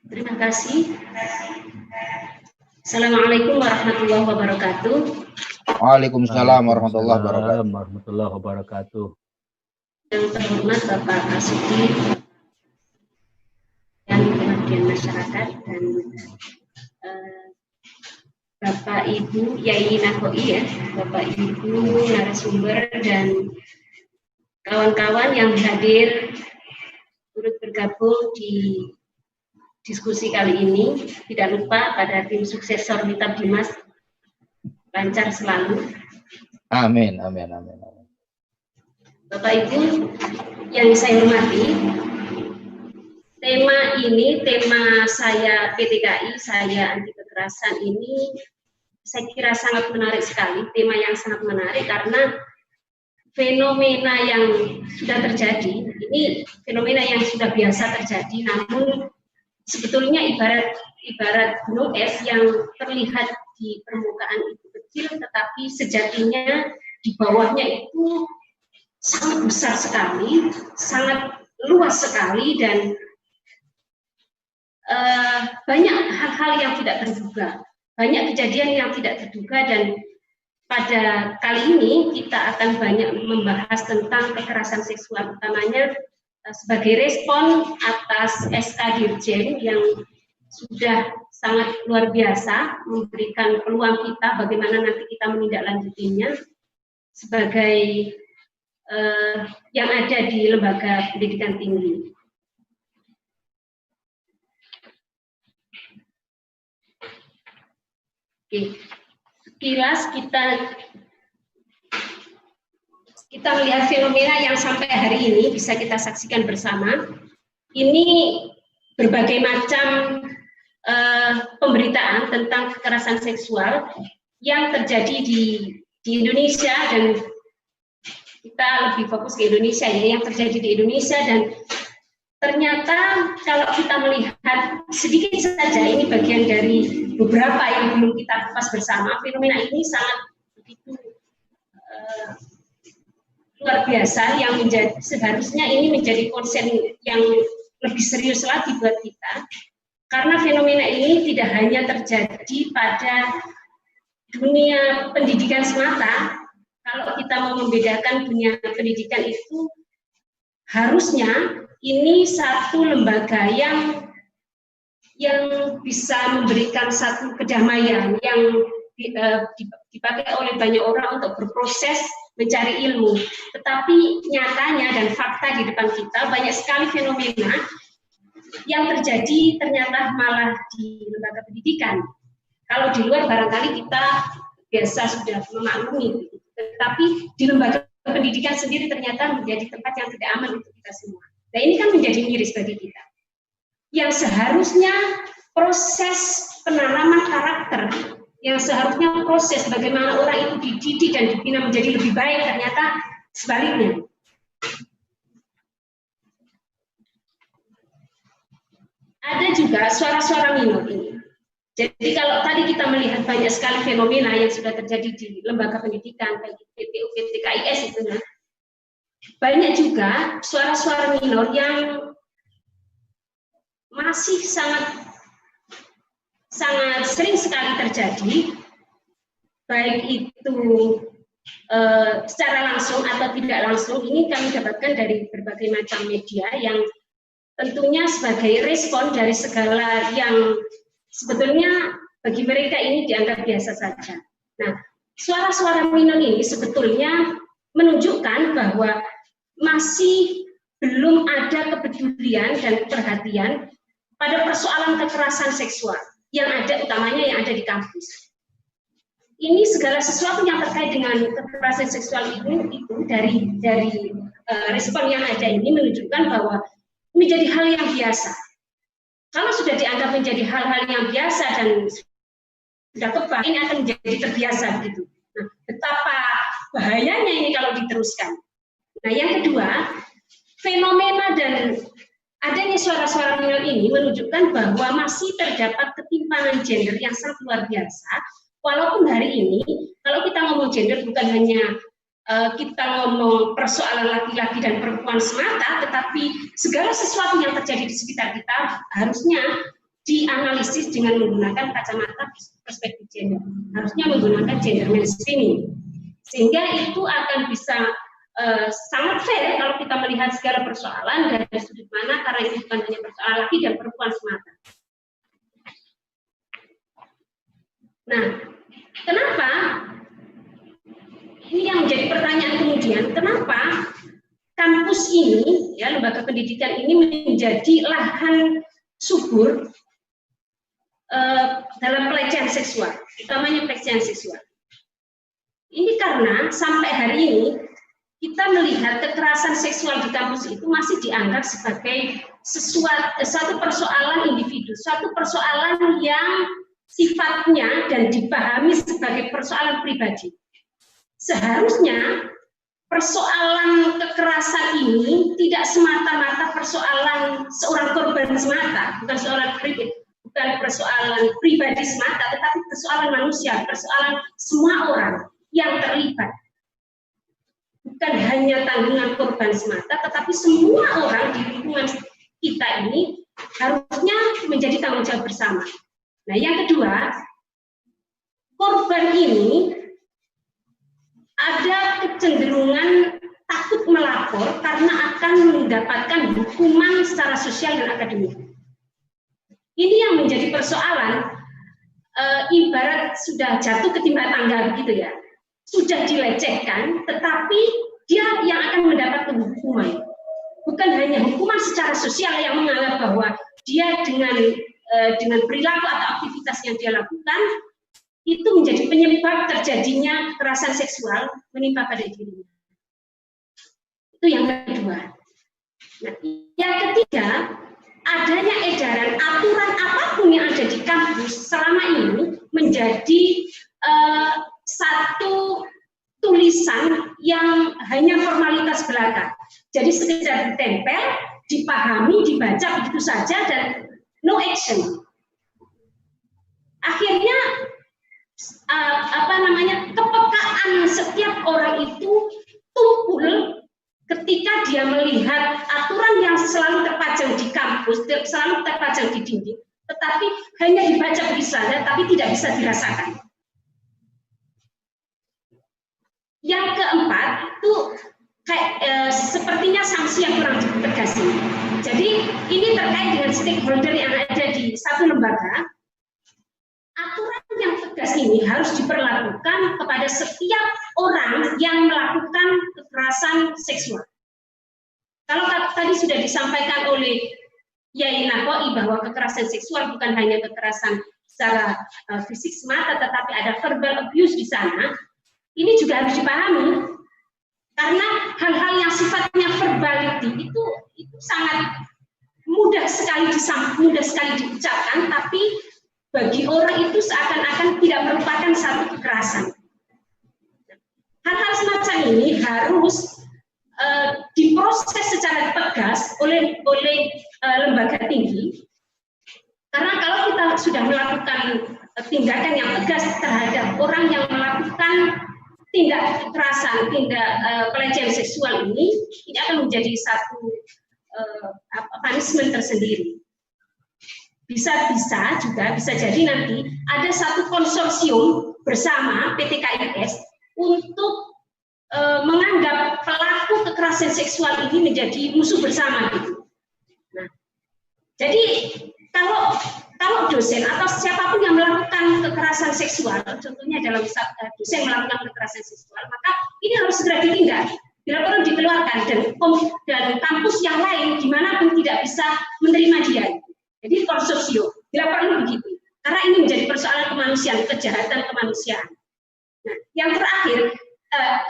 Terima kasih. Assalamualaikum warahmatullahi wabarakatuh. Waalaikumsalam warahmatullahi wabarakatuh. Yang terhormat Bapak Kasuti dan Pengabdian Masyarakat dan Bapak Ibu Yai Nakhei ya, Bapak Ibu narasumber dan kawan-kawan yang hadir turut bergabung di diskusi kali ini. Tidak lupa pada tim suksesor Mitab Dimas, lancar selalu. Amin. Bapak Ibu yang saya hormati, tema saya PTKI, saya anti kekerasan ini saya kira sangat menarik sekali, tema yang sangat menarik karena fenomena yang sudah terjadi, ini fenomena yang sudah biasa terjadi, namun sebetulnya ibarat gunung es yang terlihat di permukaan itu kecil, tetapi sejatinya di bawahnya itu sangat besar sekali, sangat luas sekali, dan banyak hal-hal yang tidak terduga, banyak kejadian yang tidak terduga. Dan pada kali ini kita akan banyak membahas tentang kekerasan seksual, utamanya sebagai respon atas SK Dirjen yang sudah sangat luar biasa memberikan peluang kita bagaimana nanti kita menindaklanjutinya sebagai yang ada di lembaga pendidikan tinggi. Oke, sekilas kita melihat fenomena yang sampai hari ini bisa kita saksikan bersama. Ini berbagai macam pemberitaan tentang kekerasan seksual yang terjadi di Indonesia, dan kita lebih fokus ke Indonesia ya, yang terjadi di Indonesia. Dan ternyata kalau kita melihat sedikit saja, ini bagian dari beberapa yang belum kita kupas bersama, fenomena ini sangat begitu luar biasa yang seharusnya ini menjadi konsen yang lebih serius lagi buat kita, karena fenomena ini tidak hanya terjadi pada dunia pendidikan semata. Kalau kita mau membedakan dunia pendidikan itu harusnya ini satu lembaga yang bisa memberikan satu kedamaian yang dipakai oleh banyak orang untuk berproses mencari ilmu. Tetapi nyatanya dan fakta di depan kita banyak sekali fenomena yang terjadi ternyata malah di lembaga pendidikan. Kalau di luar barangkali kita biasa sudah memaklumi, tetapi di lembaga pendidikan sendiri ternyata menjadi tempat yang tidak aman untuk kita semua. Nah, ini kan menjadi miris bagi kita. Yang seharusnya proses penanaman karakter, yang seharusnya proses bagaimana orang itu dididik dan dibina menjadi lebih baik, ternyata sebaliknya. Ada juga suara-suara minor ini. Jadi kalau tadi kita melihat banyak sekali fenomena yang sudah terjadi di lembaga pendidikan, baik PTU, PTKIS itu, banyak juga suara-suara minor yang masih sangat sering sekali terjadi, baik itu secara langsung atau tidak langsung. Ini kami dapatkan dari berbagai macam media yang tentunya sebagai respon dari segala yang sebetulnya bagi mereka ini dianggap biasa saja. Nah, suara-suara minor ini sebetulnya menunjukkan bahwa masih belum ada kepedulian dan perhatian pada persoalan kekerasan seksual yang ada, utamanya yang ada di kampus. Ini segala sesuatu yang terkait dengan kekerasan seksual itu dari respon yang ada ini menunjukkan bahwa menjadi hal yang biasa. Kalau sudah dianggap menjadi hal-hal yang biasa dan sudah kebal, ini akan menjadi terbiasa begitu. Nah, betapa bahayanya ini kalau diteruskan. Nah, yang kedua, fenomena dan adanya suara-suara minor ini menunjukkan bahwa masih terdapat ketimpangan gender yang sangat luar biasa. Walaupun hari ini, kalau kita ngomong gender bukan hanya kita ngomong persoalan laki-laki dan perempuan semata, tetapi segala sesuatu yang terjadi di sekitar kita harusnya dianalisis dengan menggunakan kacamata perspektif gender. Harusnya menggunakan gender mainstreaming. Sehingga itu akan bisa sangat fair kalau kita melihat segala persoalan dari sudut mana, karena itu bukan hanya persoalan laki dan perempuan semata. Nah, kenapa? Ini yang menjadi pertanyaan kemudian, kenapa kampus ini, ya, lembaga pendidikan ini menjadi lahan subur dalam pelecehan seksual, utamanya pelecehan seksual. Ini karena sampai hari ini kita melihat kekerasan seksual di kampus itu masih dianggap sebagai suatu persoalan individu, suatu persoalan yang sifatnya dan dipahami sebagai persoalan pribadi. Seharusnya persoalan kekerasan ini tidak semata-mata persoalan seorang korban semata, bukan persoalan pribadi semata, tetapi persoalan manusia, persoalan semua orang yang terlibat. Bukan hanya tanggungan korban semata, tetapi semua orang di lingkungan kita ini harusnya menjadi tanggung jawab bersama. Nah, yang kedua, korban ini ada kecenderungan takut melapor karena akan mendapatkan hukuman secara sosial dan akademik. Ini yang menjadi persoalan, ibarat sudah jatuh ketimpa tangga begitu ya. Sudah dilecehkan, tetapi dia yang akan mendapatkan hukuman. Bukan hanya hukuman secara sosial yang menganggap bahwa dia dengan perilaku atau aktivitas yang dia lakukan itu menjadi penyebab terjadinya kekerasan seksual menimpa pada dirinya. Itu yang kedua. Nah, yang ketiga, adanya edaran aturan apapun yang ada di kampus selama ini menjadi satu tulisan yang hanya formalitas belaka. Jadi sekedar ditempel, dipahami, dibaca begitu saja dan no action. Akhirnya kepekaan setiap orang itu tumpul ketika dia melihat aturan yang selalu terpajang di kampus, selalu terpajang di dinding, tetapi hanya dibaca begitu saja, tapi tidak bisa dirasakan. Yang keempat itu sepertinya sanksi yang kurang tegas ini. Jadi ini terkait dengan stakeholder yang ada di satu lembaga. Aturan yang tegas ini harus diperlakukan kepada setiap orang yang melakukan kekerasan seksual. Kalau tadi sudah disampaikan oleh Yai Nakoi bahwa kekerasan seksual bukan hanya kekerasan secara fisik semata, tetapi ada verbal abuse di sana. Ini juga harus dipahami, karena hal-hal yang sifatnya verbality itu sangat mudah sekali diucapkan, tapi bagi orang itu seakan-akan tidak merupakan satu kekerasan. Hal-hal semacam ini harus diproses secara tegas oleh lembaga tinggi, karena kalau kita sudah melakukan tindakan yang tegas terhadap orang yang melakukan tindak kekerasan, tindak pelecehan seksual ini akan menjadi satu punishment tersendiri. Bisa jadi nanti ada satu konsorsium bersama PT KIS untuk menganggap pelaku kekerasan seksual ini menjadi musuh bersama gitu. Nah, jadi kalau dosen atau siapapun yang melakukan kekerasan seksual, contohnya dalam dosen melakukan kekerasan seksual, maka ini harus segera ditindak, bila perlu dikeluarkan, dan kampus yang lain dimanapun tidak bisa menerima dia. Jadi konsorsium, bila perlu begitu, karena ini menjadi persoalan kemanusiaan, kejahatan kemanusiaan. Nah, yang terakhir,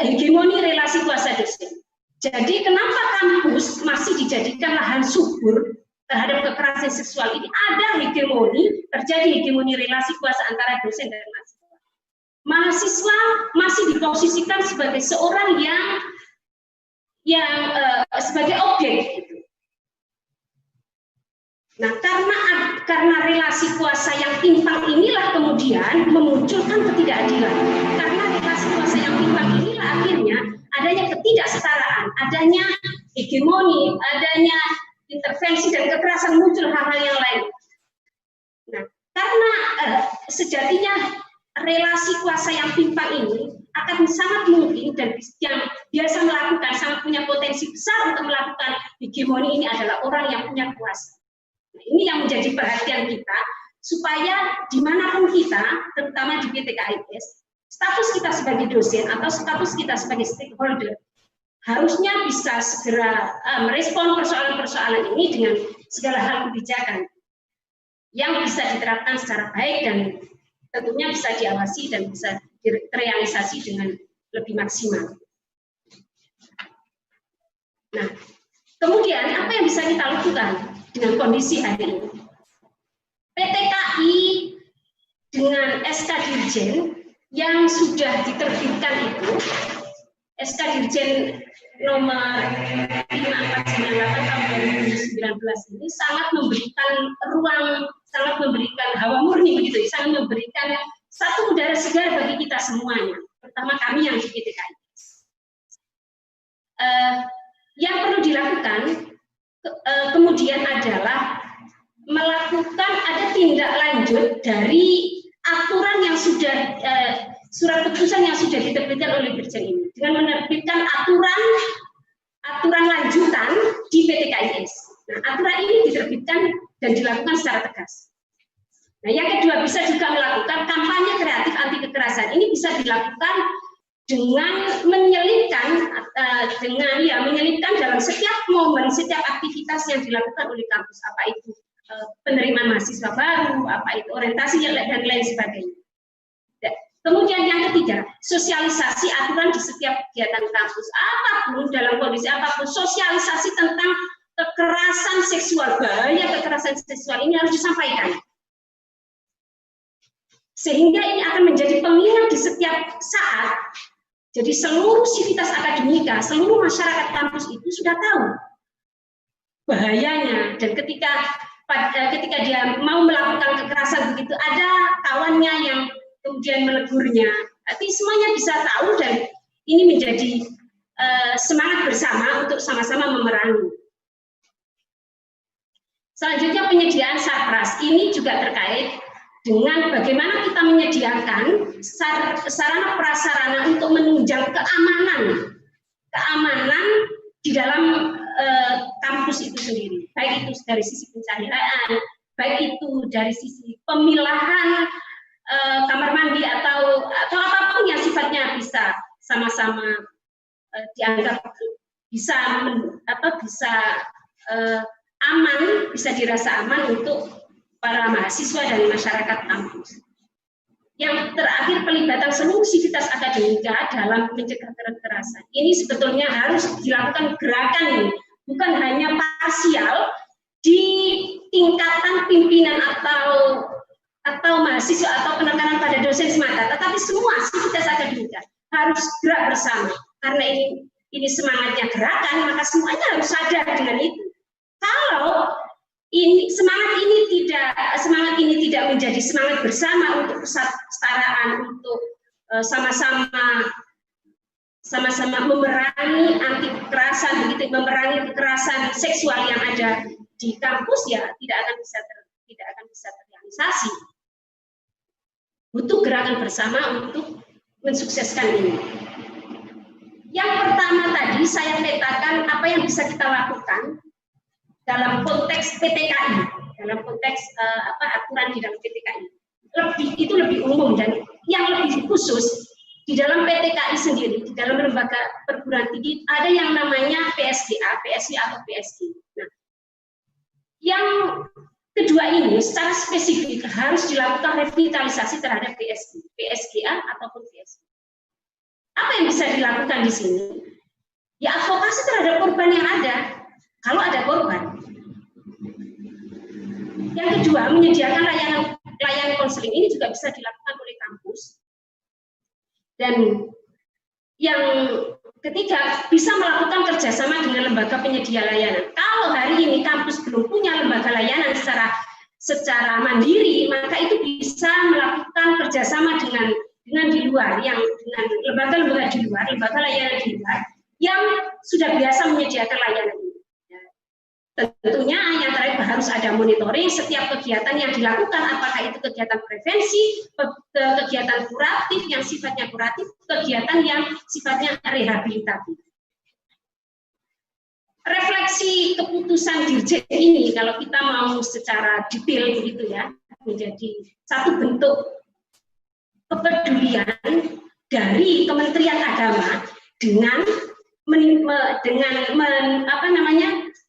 hegemoni relasi kuasa dosen. Jadi kenapa kampus masih dijadikan lahan subur terhadap kekerasan seksual ini? Ada terjadi hegemoni relasi kuasa antara dosen dan mahasiswa. Mahasiswa masih diposisikan sebagai seorang yang sebagai objek gitu. Nah, karena relasi kuasa yang timpang inilah kemudian memunculkan ketidakadilan. Karena relasi kuasa yang timpang inilah akhirnya adanya ketidaksetaraan, adanya hegemoni, adanya intervensi dan kekerasan, muncul hal-hal yang lain. Nah, karena sejatinya relasi kuasa yang timpang ini akan sangat mungkin, dan yang biasa melakukan, sangat punya potensi besar untuk melakukan hegemoni ini adalah orang yang punya kuasa. Nah, ini yang menjadi perhatian kita, supaya dimanapun kita, terutama di PT KIS, status kita sebagai dosen atau status kita sebagai stakeholder, harusnya bisa segera merespon persoalan-persoalan ini dengan segala hal kebijakan yang bisa diterapkan secara baik dan tentunya bisa diawasi dan bisa terrealisasi dengan lebih maksimal. Nah, kemudian apa yang bisa kita lakukan dengan kondisi hari ini? PT KI dengan SK Dirjen yang sudah diterbitkan itu, SK Dirjen nomor 5498 tahun 2019 ini sangat memberikan ruang, sangat memberikan hawa murni begitu, sangat memberikan satu udara segar bagi kita semuanya, terutama kami yang di PT KI. Yang perlu dilakukan kemudian adalah melakukan ada tindak lanjut dari aturan yang sudah surat keputusan yang sudah diterbitkan oleh Dirjen ini, dengan menerbitkan aturan lanjutan di PT KIS. Nah, aturan ini diterbitkan dan dilakukan secara tegas. Nah, yang kedua, bisa juga melakukan kampanye kreatif anti kekerasan. Ini bisa dilakukan dengan menyelipkan dalam setiap momen, setiap aktivitas yang dilakukan oleh kampus, apa itu penerimaan mahasiswa baru, apa itu orientasi dan lain sebagainya. Kemudian yang ketiga, sosialisasi aturan di setiap kegiatan kampus, apapun dalam kondisi apapun, sosialisasi tentang kekerasan seksual, bahaya kekerasan seksual ini harus disampaikan. Sehingga ini akan menjadi pengingat di setiap saat. Jadi seluruh sivitas akademika, seluruh masyarakat kampus itu sudah tahu bahayanya, dan ketika dia mau melakukan kekerasan begitu, ada kawannya yang kemudian menegurnya, tapi semuanya bisa tahu, dan ini menjadi semangat bersama untuk sama-sama memerangi. Selanjutnya, penyediaan sarpras ini juga terkait dengan bagaimana kita menyediakan sarana prasarana untuk menunjang keamanan keamanan di dalam kampus itu sendiri, baik itu dari sisi pencahayaan, baik itu dari sisi pemilahan kamar mandi atau apapun yang sifatnya bisa sama-sama dianggap bisa aman, bisa dirasa aman untuk para mahasiswa dan masyarakat kampus. Yang terakhir, pelibatan seluruh sivitas akademika dalam mencegah kekerasan. Ini sebetulnya harus dilakukan gerakan ini, bukan hanya parsial di tingkatan pimpinan atau mahasiswa atau penekanan pada dosen semata, tetapi semua sivitas akademika harus gerak bersama. Karena ini semangatnya gerakan, maka semuanya harus sadar dengan itu. Kalau semangat ini tidak menjadi semangat bersama untuk kesetaraan, untuk sama-sama memerangi anti kekerasan, begitu memerangi kekerasan seksual yang ada di kampus, ya tidak akan bisa terrealisasi. Butuh gerakan bersama untuk mensukseskan ini. Yang pertama tadi saya petakan apa yang bisa kita lakukan dalam konteks PTKI, dalam konteks aturan di dalam PTKI. Itu lebih umum, dan yang lebih khusus di dalam PTKI sendiri, di dalam lembaga perguruan tinggi ada yang namanya PSGA, PSI atau PSG. Nah, yang kedua ini secara spesifik harus dilakukan revitalisasi terhadap PSGA ataupun PSG. Apa yang bisa dilakukan di sini? Ya advokasi terhadap korban yang ada, kalau ada korban. Yang kedua, menyediakan layanan konseling ini juga bisa dilakukan oleh kampus. Dan yang ketiga, bisa melakukan kerjasama dengan lembaga penyedia layanan. Kalau hari ini kampus belum punya lembaga layanan secara mandiri, maka itu bisa melakukan kerjasama dengan di luar, dengan lembaga-lembaga di luar, lembaga layanan di luar yang sudah biasa menyediakan layanan ini. Tentunya yang terakhir harus ada monitoring setiap kegiatan yang dilakukan, apakah itu kegiatan prevensi, kegiatan kuratif yang sifatnya kuratif, kegiatan yang sifatnya rehabilitatif. Refleksi keputusan Dirjen ini, kalau kita mau secara detail begitu ya, menjadi satu bentuk kepedulian dari Kementerian Agama dengan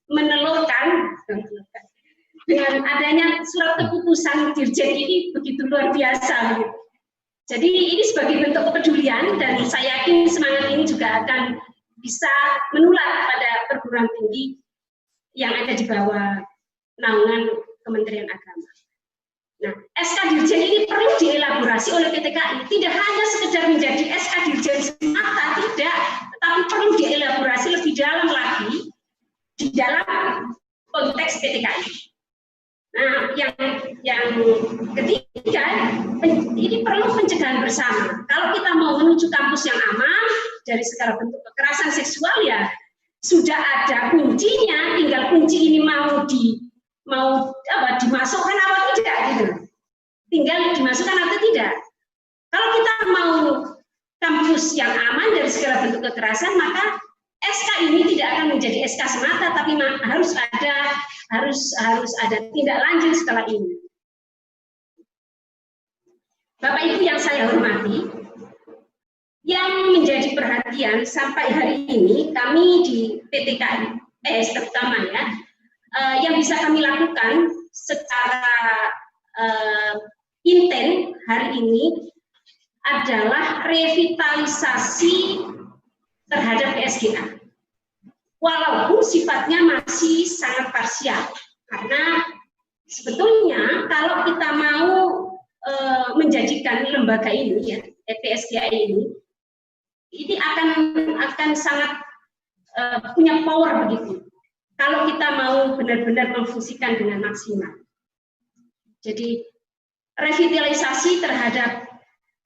menelurkan dengan adanya surat keputusan Dirjen ini begitu luar biasa. Jadi ini sebagai bentuk kepedulian, dan saya yakin semangat ini juga akan bisa menular pada perguruan tinggi yang ada di bawah naungan Kementerian Agama. Nah, SK Dirjen ini perlu dielaborasi oleh PTKI, tidak hanya sekedar menjadi SK Dirjen semata, tidak, tetapi perlu dielaborasi lebih dalam lagi di dalam konteks PTKI. Nah, yang ketiga, ini perlu pencegahan bersama. Kalau kita mau menuju kampus yang aman dari segala bentuk kekerasan seksual, ya sudah ada kuncinya, tinggal kunci ini mau dimasukkan atau tidak, gitu. Tinggal dimasukkan atau tidak. Kalau kita mau kampus yang aman dari segala bentuk kekerasan, maka SK ini tidak akan menjadi SK semata, tapi harus ada tindak lanjut setelah ini. Bapak Ibu yang saya hormati, yang menjadi perhatian sampai hari ini kami di PTKI terutama ya, yang bisa kami lakukan secara inten hari ini adalah revitalisasi terhadap PSGA. Walaupun sifatnya masih sangat parsial, karena sebetulnya kalau kita mau menjadikan lembaga ini ya, PSGA ini akan sangat punya power begitu. Kalau kita mau benar-benar memfungsikan dengan maksimal. Jadi revitalisasi terhadap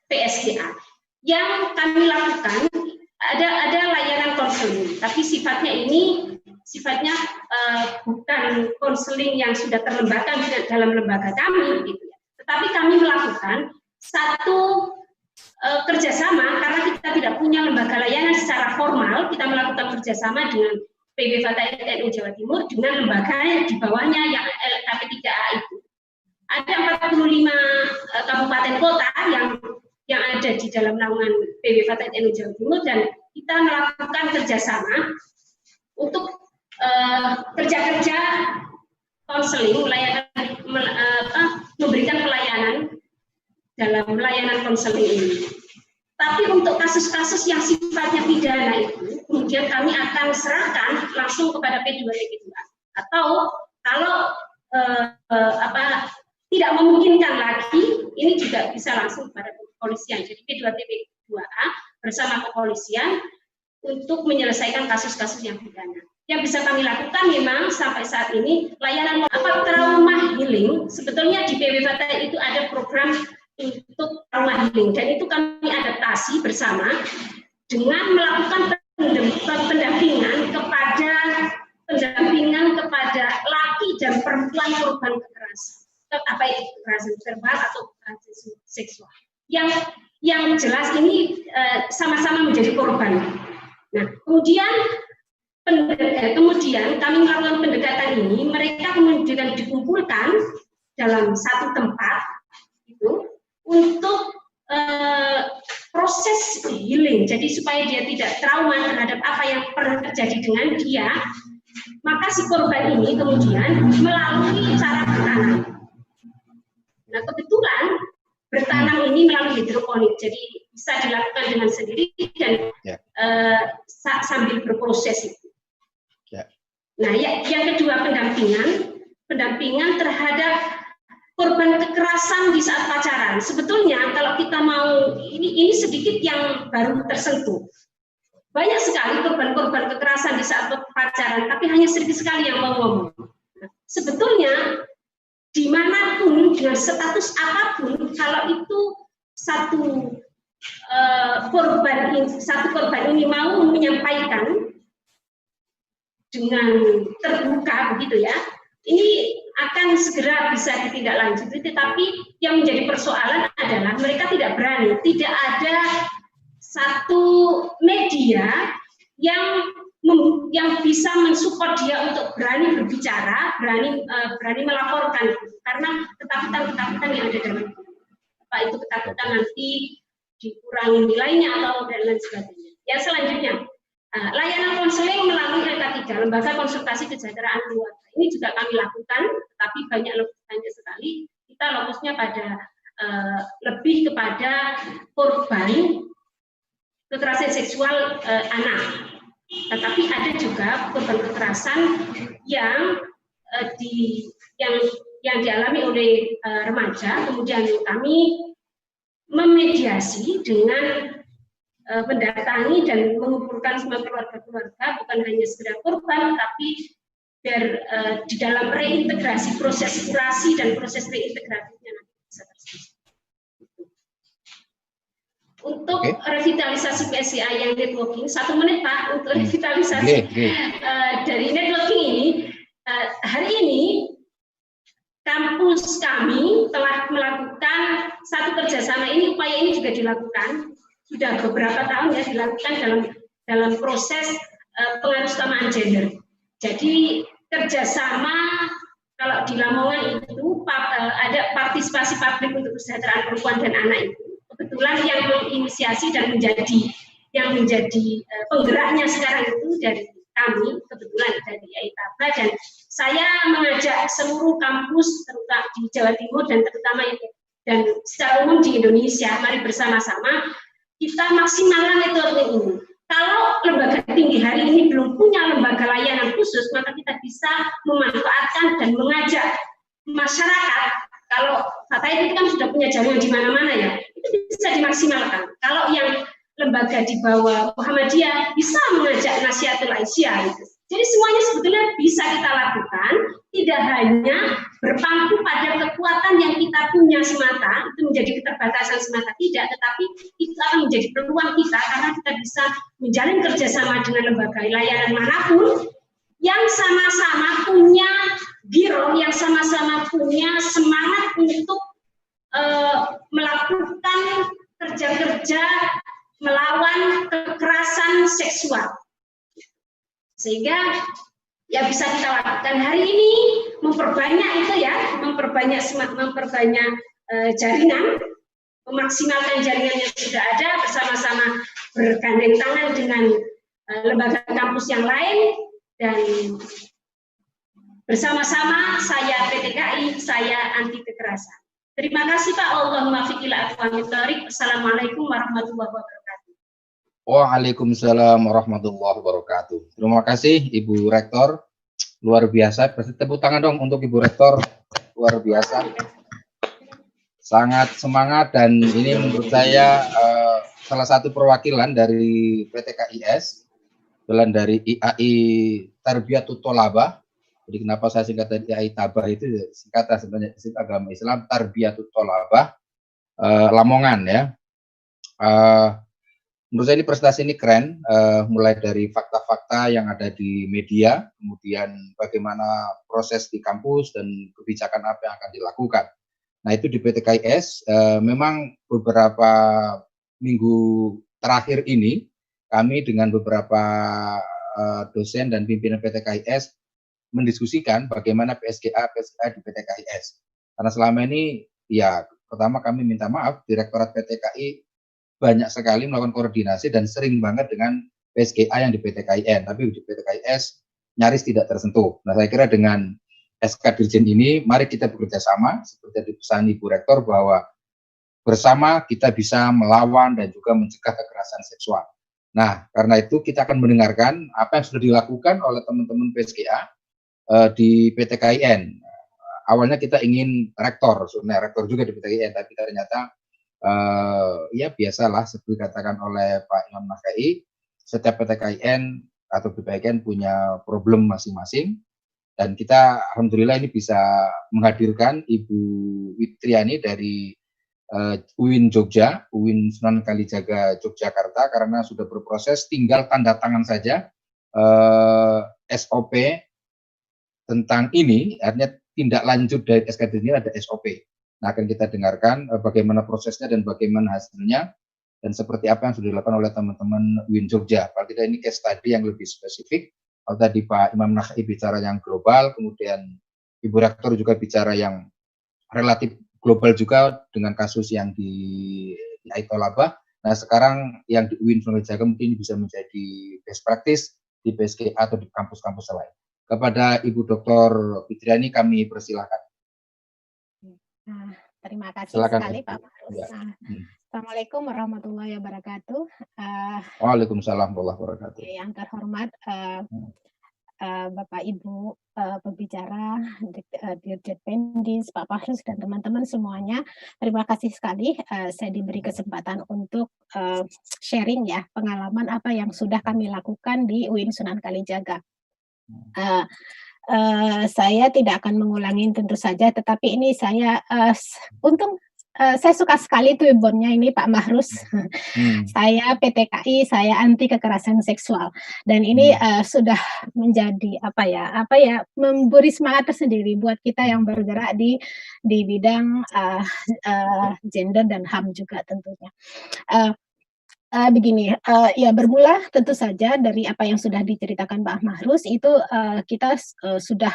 PSGA yang kami lakukan, ada layanan konseling, tapi sifatnya bukan konseling yang sudah terlembaga dalam lembaga kami, gitu ya. Tetapi kami melakukan satu kerjasama, karena kita tidak punya lembaga layanan secara formal, kita melakukan kerjasama dengan PB Fatah NU Jawa Timur dengan lembaga yang di bawahnya yang LKP3A itu. Ada 45 kabupaten kota yang ada di dalam naungan PB Fatah NU Jawa Timur, dan kita melakukan kerjasama untuk kerja-kerja konseling, memberikan pelayanan dalam layanan konseling ini. Tapi untuk kasus-kasus yang sifatnya pidana itu, kemudian kami akan serahkan langsung kepada P2TP2A. Atau kalau tidak memungkinkan lagi, ini juga bisa langsung kepada kepolisian. Jadi P2TP2A bersama kepolisian untuk menyelesaikan kasus-kasus yang pidana. Yang bisa kami lakukan memang sampai saat ini layanan trauma healing. Sebetulnya di PB Fatah itu ada program untuk trauma healing, dan itu kami adaptasi bersama dengan melakukan pendampingan kepada laki dan perempuan korban kekerasan, apa itu kekerasan verbal atau kekerasan seksual. Yang jelas ini sama-sama menjadi korban. Nah, kemudian kami melakukan pendekatan ini, mereka kemudian dikumpulkan dalam satu tempat itu untuk proses healing. Jadi supaya dia tidak trauma terhadap apa yang pernah terjadi dengan dia, maka si korban ini kemudian melalui cara bertanam. Nah, kebetulan bertanam ini melalui hidroponik, jadi bisa dilakukan dengan sendiri dan sambil berproses itu. Nah, yang kedua pendampingan terhadap korban kekerasan di saat pacaran. Sebetulnya kalau kita mau, ini sedikit yang baru tersentuh. Banyak sekali korban-korban kekerasan di saat pacaran, tapi hanya sedikit sekali yang mau ngomong. Sebetulnya dimanapun, dengan status apapun, kalau itu satu korban ini mau menyampaikan dengan terbuka begitu ya, ini akan segera bisa ditindaklanjuti. Tetapi yang menjadi persoalan adalah mereka tidak berani, tidak ada satu media yang bisa mensupport dia untuk berani berbicara, berani melaporkan, karena ketakutan yang ada dalam itu. Apa itu ketakutan nanti dikurangi nilainya atau dan lain sebagainya. Yang selanjutnya, layanan konseling melalui LK3, Lembaga Konsultasi Kesejahteraan Keluarga. Ini juga kami lakukan, tapi banyak sekali. Kita fokusnya pada lebih kepada korban kekerasan seksual anak. Tetapi ada juga korban kekerasan yang dialami oleh remaja. Kemudian kami memediasi dengan mendatangi dan mengumpulkan semua keluarga-keluarga, bukan hanya sekedar korban, tapi di dalam reintegrasi, proses kurasi dan proses reintegrasinya nanti bisa terjadi. Untuk revitalisasi PSCI yang networking, 1 menit Pak, untuk revitalisasi dari networking ini, hari ini kampus kami telah melakukan satu kerjasama ini, upaya ini juga dilakukan sudah beberapa tahun ya, dilakukan dalam proses pengarustamaan gender. Jadi kerjasama kalau di Lamongan itu ada partisipasi publik untuk kesejahteraan perempuan dan anak itu. Kebetulan yang menginisiasi dan menjadi penggeraknya sekarang itu dari kami, kebetulan dari IAITABA, dan saya mengajak seluruh kampus terutama di Jawa Timur dan terutama dan secara umum di Indonesia, mari bersama-sama kita maksimalkan networking ini. Kalau lembaga tinggi hari ini belum punya lembaga layanan khusus, maka kita bisa memanfaatkan dan mengajak masyarakat. Kalau Fatah itu kan sudah punya jaringan di mana-mana ya, itu bisa dimaksimalkan. Kalau yang lembaga di bawah Muhammadiyah bisa mengajak Nasihatul Aisyah itu. Jadi semuanya sebetulnya bisa kita lakukan, tidak hanya berpangku pada kekuatan yang kita punya semata, itu menjadi keterbatasan semata, tidak, tetapi itu akan menjadi peluang kita karena kita bisa menjalin kerjasama dengan lembaga layanan manapun yang sama-sama punya biro, yang sama-sama punya semangat untuk melakukan kerja-kerja melawan kekerasan seksual. Sehingga ya bisa kita lakukan hari ini, memperbanyak itu ya, memperbanyak jaringan, memaksimalkan jaringan yang sudah ada, bersama-sama bergandeng tangan dengan lembaga kampus yang lain, dan bersama-sama saya PTKI, saya anti kekerasan. Terima kasih Pak. Allahumma fiq ila aqwamit thoriq. Assalamualaikum warahmatullahi wabarakatuh. Waalaikumsalam warahmatullahi wabarakatuh. Terima kasih Ibu Rektor, luar biasa. Tepuk tangan dong untuk Ibu Rektor, luar biasa. Sangat semangat, dan ini menurut saya salah satu perwakilan dari PTKIS, jalan dari IAI Tarbiyatut Tholabah. Jadi kenapa saya singkatan IAI Tabah itu singkatan sebenarnya agama Islam Tarbiyatut Tholabah Lamongan ya. Menurut saya ini prestasi ini keren, mulai dari fakta-fakta yang ada di media, kemudian bagaimana proses di kampus dan kebijakan apa yang akan dilakukan. Nah itu di PTKIS memang beberapa minggu terakhir ini kami dengan beberapa dosen dan pimpinan PTKIS mendiskusikan bagaimana PSGA di PTKIS. Karena selama ini ya pertama kami minta maaf, Direktorat PTKI banyak sekali melakukan koordinasi dan sering banget dengan PSGA yang di PTKIN, tapi di PTKIS nyaris tidak tersentuh. Nah saya kira dengan SK Dirjen ini, mari kita bekerja sama, seperti dipesan Ibu Rektor, bahwa bersama kita bisa melawan dan juga mencegah kekerasan seksual. Nah, karena itu kita akan mendengarkan apa yang sudah dilakukan oleh teman-teman PSGA di PTKIN. Awalnya kita ingin rektor, sebenarnya rektor juga di PTKIN, tapi ternyata ya biasalah, seperti dikatakan oleh Pak Imam Nahkai, setiap PTKIN atau PTKIN punya problem masing-masing, dan kita alhamdulillah ini bisa menghadirkan Ibu Witriani dari UIN Jogja, UIN Sunan Kalijaga Yogyakarta, karena sudah berproses, tinggal tanda tangan saja SOP tentang ini, artinya tindak lanjut dari SKD ini ada SOP. Nah, akan kita dengarkan bagaimana prosesnya dan bagaimana hasilnya, dan seperti apa yang sudah dilakukan oleh teman-teman UIN Jogja. Kalau kita ini case study yang lebih spesifik, kalau tadi Pak Imam Nahkai bicara yang global, kemudian Ibu Rektor juga bicara yang relatif global juga dengan kasus yang di IAI Tholabah. Nah, sekarang yang di UIN Sunan Kalijaga mungkin bisa menjadi best practice di PSGA atau di kampus-kampus lain. Kepada Ibu Dr. Witriani kami persilahkan. Terima kasih Silakan, sekali Pak Marus. Ya. Assalamualaikum warahmatullahi wabarakatuh. Waalaikumsalam warahmatullahi wabarakatuh. Yang terhormat Bapak Ibu pembicara, Dirjen Pendis, Pak Marus, dan teman-teman semuanya. Terima kasih sekali saya diberi kesempatan untuk sharing ya pengalaman apa yang sudah kami lakukan di UIN Sunan Kalijaga. Saya tidak akan mengulangi tentu saja, tetapi ini saya saya suka sekali tulisannya ini Pak Mahrus. Saya PTKI, saya anti kekerasan seksual, dan ini sudah menjadi apa ya memberi semangat tersendiri buat kita yang bergerak di bidang gender dan HAM juga tentunya. Begini, ya bermula tentu saja dari apa yang sudah diceritakan Pak Mahrus itu kita sudah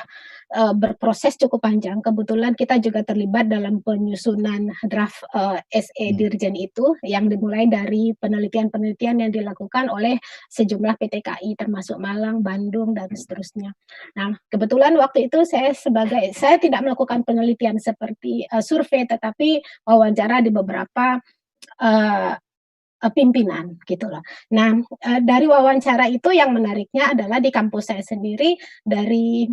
berproses cukup panjang. Kebetulan kita juga terlibat dalam penyusunan draft SE Dirjen itu yang dimulai dari penelitian-penelitian yang dilakukan oleh sejumlah PTKI termasuk Malang, Bandung, dan seterusnya. Nah, kebetulan waktu itu saya tidak melakukan penelitian seperti survei, tetapi wawancara di beberapa pimpinan gitu loh. Nah, dari wawancara itu yang menariknya adalah di kampus saya sendiri dari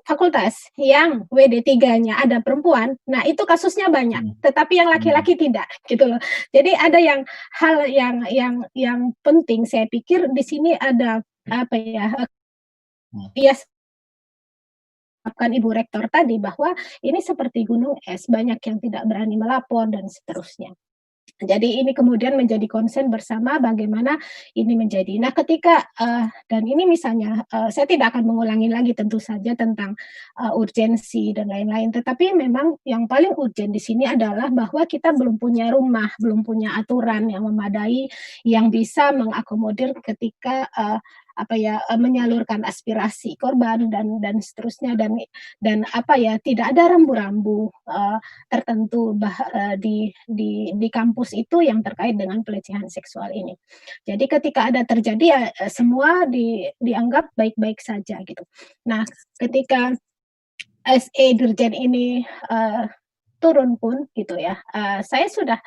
fakultas yang WD3-nya ada perempuan. Nah, itu kasusnya banyak, tetapi yang laki-laki tidak gitu loh. Jadi ada hal yang penting saya pikir di sini ada bias Ibu Rektor tadi bahwa ini seperti gunung es, banyak yang tidak berani melapor dan seterusnya. Jadi ini kemudian menjadi konsen bersama bagaimana ini menjadi. Nah, ketika dan ini misalnya saya tidak akan mengulangi lagi tentu saja tentang urgensi dan lain-lain. Tetapi memang yang paling urgent di sini adalah bahwa kita belum punya rumah, belum punya aturan yang memadai yang bisa mengakomodir ketika menyalurkan aspirasi korban dan seterusnya dan tidak ada rambu-rambu tertentu di kampus itu yang terkait dengan pelecehan seksual ini. Jadi ketika ada terjadi ya semua dianggap baik-baik saja gitu. Nah, ketika SE Dirjen ini turun pun gitu ya, saya sudah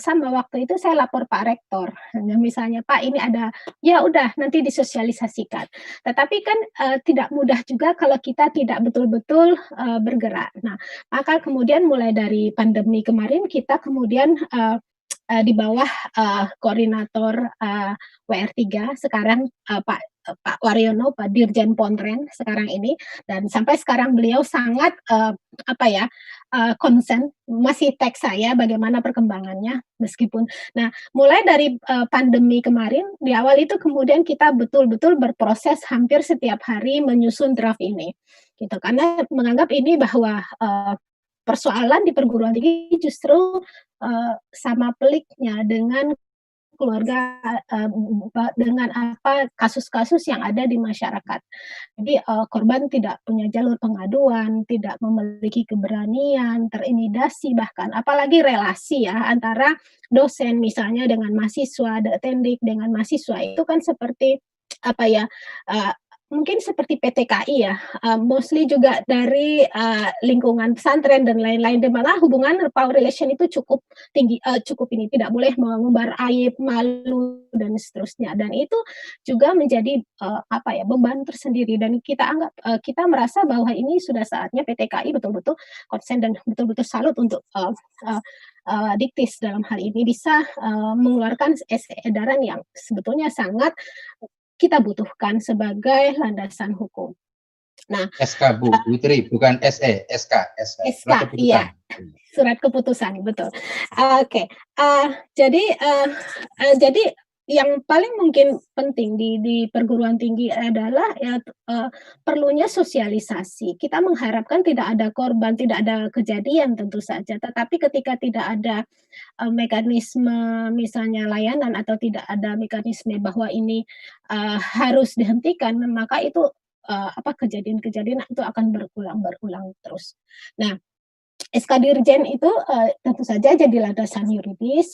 sama waktu itu saya lapor Pak Rektor, misalnya Pak ini ada, ya udah nanti disosialisasikan. Tetapi kan tidak mudah juga kalau kita tidak betul-betul bergerak. Nah, maka kemudian mulai dari pandemi kemarin kita kemudian di bawah koordinator WR3 sekarang Pak Waryono, Pak Dirjen Pontren sekarang ini, dan sampai sekarang beliau sangat konsen, masih teks saya bagaimana perkembangannya meskipun. Nah, mulai dari pandemi kemarin di awal itu kemudian kita betul-betul berproses hampir setiap hari menyusun draft ini, gitu. Karena menganggap ini bahwa persoalan di perguruan tinggi justru sama peliknya dengan keluarga dengan kasus-kasus yang ada di masyarakat. Jadi korban tidak punya jalur pengaduan, tidak memiliki keberanian, terintimidasi bahkan, apalagi relasi ya antara dosen misalnya dengan mahasiswa, tendik dengan mahasiswa itu kan seperti mungkin seperti PTKI ya, mostly juga dari lingkungan pesantren dan lain-lain, di mana hubungan power relation itu cukup tinggi, cukup ini, tidak boleh mengumbar aib, malu dan seterusnya. Dan itu juga menjadi beban tersendiri. Dan kita anggap kita merasa bahwa ini sudah saatnya PTKI betul-betul konsen dan betul-betul salut untuk Diktis dalam hal ini bisa mengeluarkan edaran yang sebetulnya sangat kita butuhkan sebagai landasan hukum. Nah, SK Bu Witri, bukan SE, SK, SK, iya, surat keputusan, betul. Oke. Jadi yang paling mungkin penting di perguruan tinggi adalah perlunya sosialisasi. Kita mengharapkan tidak ada korban, tidak ada kejadian tentu saja, tetapi ketika tidak ada mekanisme misalnya layanan atau tidak ada mekanisme bahwa ini harus dihentikan, maka itu kejadian-kejadian itu akan berulang terus. Nah, SK Dirjen itu tentu saja jadi landasan yuridis.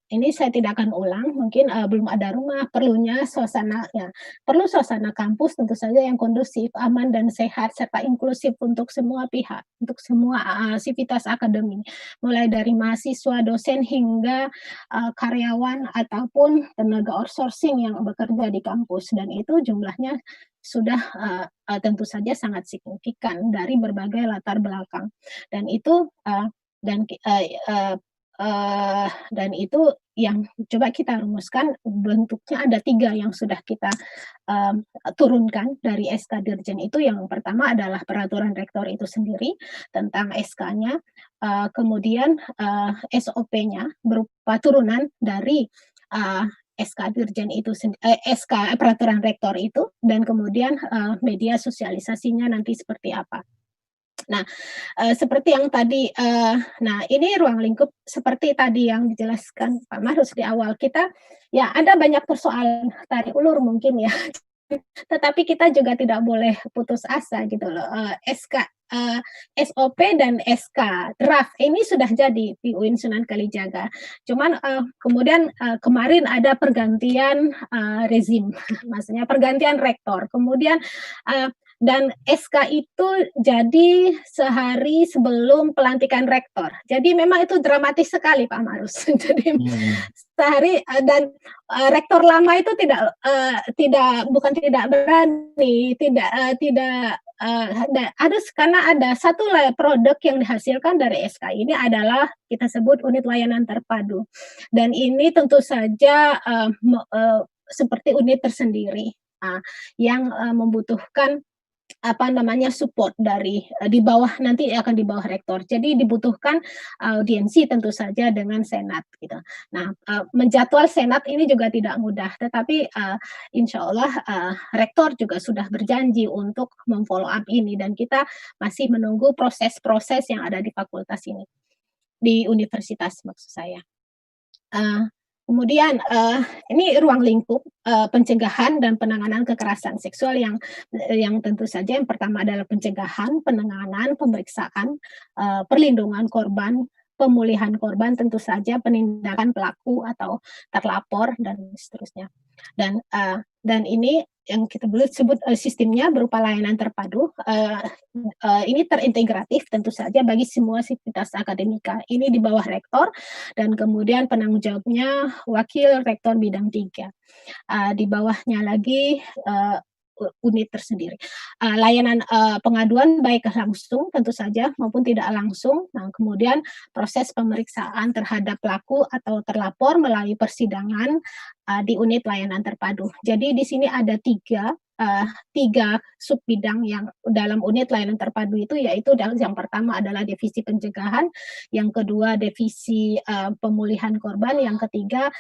Ini saya tidak akan ulang. Mungkin belum ada rumah, perlu suasana kampus tentu saja yang kondusif, aman dan sehat serta inklusif untuk semua pihak, untuk semua sivitas akademik, mulai dari mahasiswa, dosen hingga karyawan ataupun tenaga outsourcing yang bekerja di kampus, dan itu jumlahnya sudah tentu saja sangat signifikan dari berbagai latar belakang, dan itu yang coba kita rumuskan bentuknya ada 3 yang sudah kita turunkan dari SK Dirjen itu. Yang pertama adalah peraturan rektor itu sendiri tentang SK-nya, kemudian SOP-nya berupa turunan dari SK Dirjen itu, SK peraturan rektor itu, dan kemudian media sosialisasinya nanti seperti apa. Nah, seperti yang tadi, ini ruang lingkup seperti tadi yang dijelaskan Pak Mahrus di awal, kita ya ada banyak persoalan tarik ulur mungkin ya, tetapi kita juga tidak boleh putus asa gitu loh. SOP dan SK draft ini sudah jadi di UIN Sunan Kalijaga. Cuman kemudian kemarin ada pergantian rezim, maksudnya pergantian rektor. Kemudian dan SK itu jadi sehari sebelum pelantikan rektor. Jadi memang itu dramatis sekali Pak Mahrus. Jadi sehari, dan rektor lama itu bukan tidak berani, karena ada satu produk yang dihasilkan dari SK ini adalah kita sebut unit layanan terpadu, dan ini tentu saja seperti unit tersendiri yang membutuhkan support dari di bawah, nanti akan di bawah rektor. Jadi dibutuhkan audiensi tentu saja dengan senat gitu. Nah, menjadwal senat ini juga tidak mudah, tetapi insya Allah rektor juga sudah berjanji untuk memfollow up ini, dan kita masih menunggu proses-proses yang ada di fakultas ini, di universitas maksud saya. Kemudian ini ruang lingkup pencegahan dan penanganan kekerasan seksual yang tentu saja yang pertama adalah pencegahan, penanganan, pemeriksaan, perlindungan korban, pemulihan korban, tentu saja penindakan pelaku atau terlapor dan seterusnya. Dan ini yang kita sebut sistemnya berupa layanan terpadu. Ini terintegratif tentu saja bagi semua sivitas akademika. Ini di bawah rektor, dan kemudian penanggung jawabnya wakil rektor bidang 3. Di bawahnya lagi unit tersendiri. Layanan pengaduan baik langsung tentu saja maupun tidak langsung. Nah, kemudian proses pemeriksaan terhadap pelaku atau terlapor melalui persidangan di unit layanan terpadu. Jadi di sini ada tiga sub bidang yang dalam unit layanan terpadu itu, yaitu yang pertama adalah divisi pencegahan, yang kedua divisi pemulihan korban, yang ketiga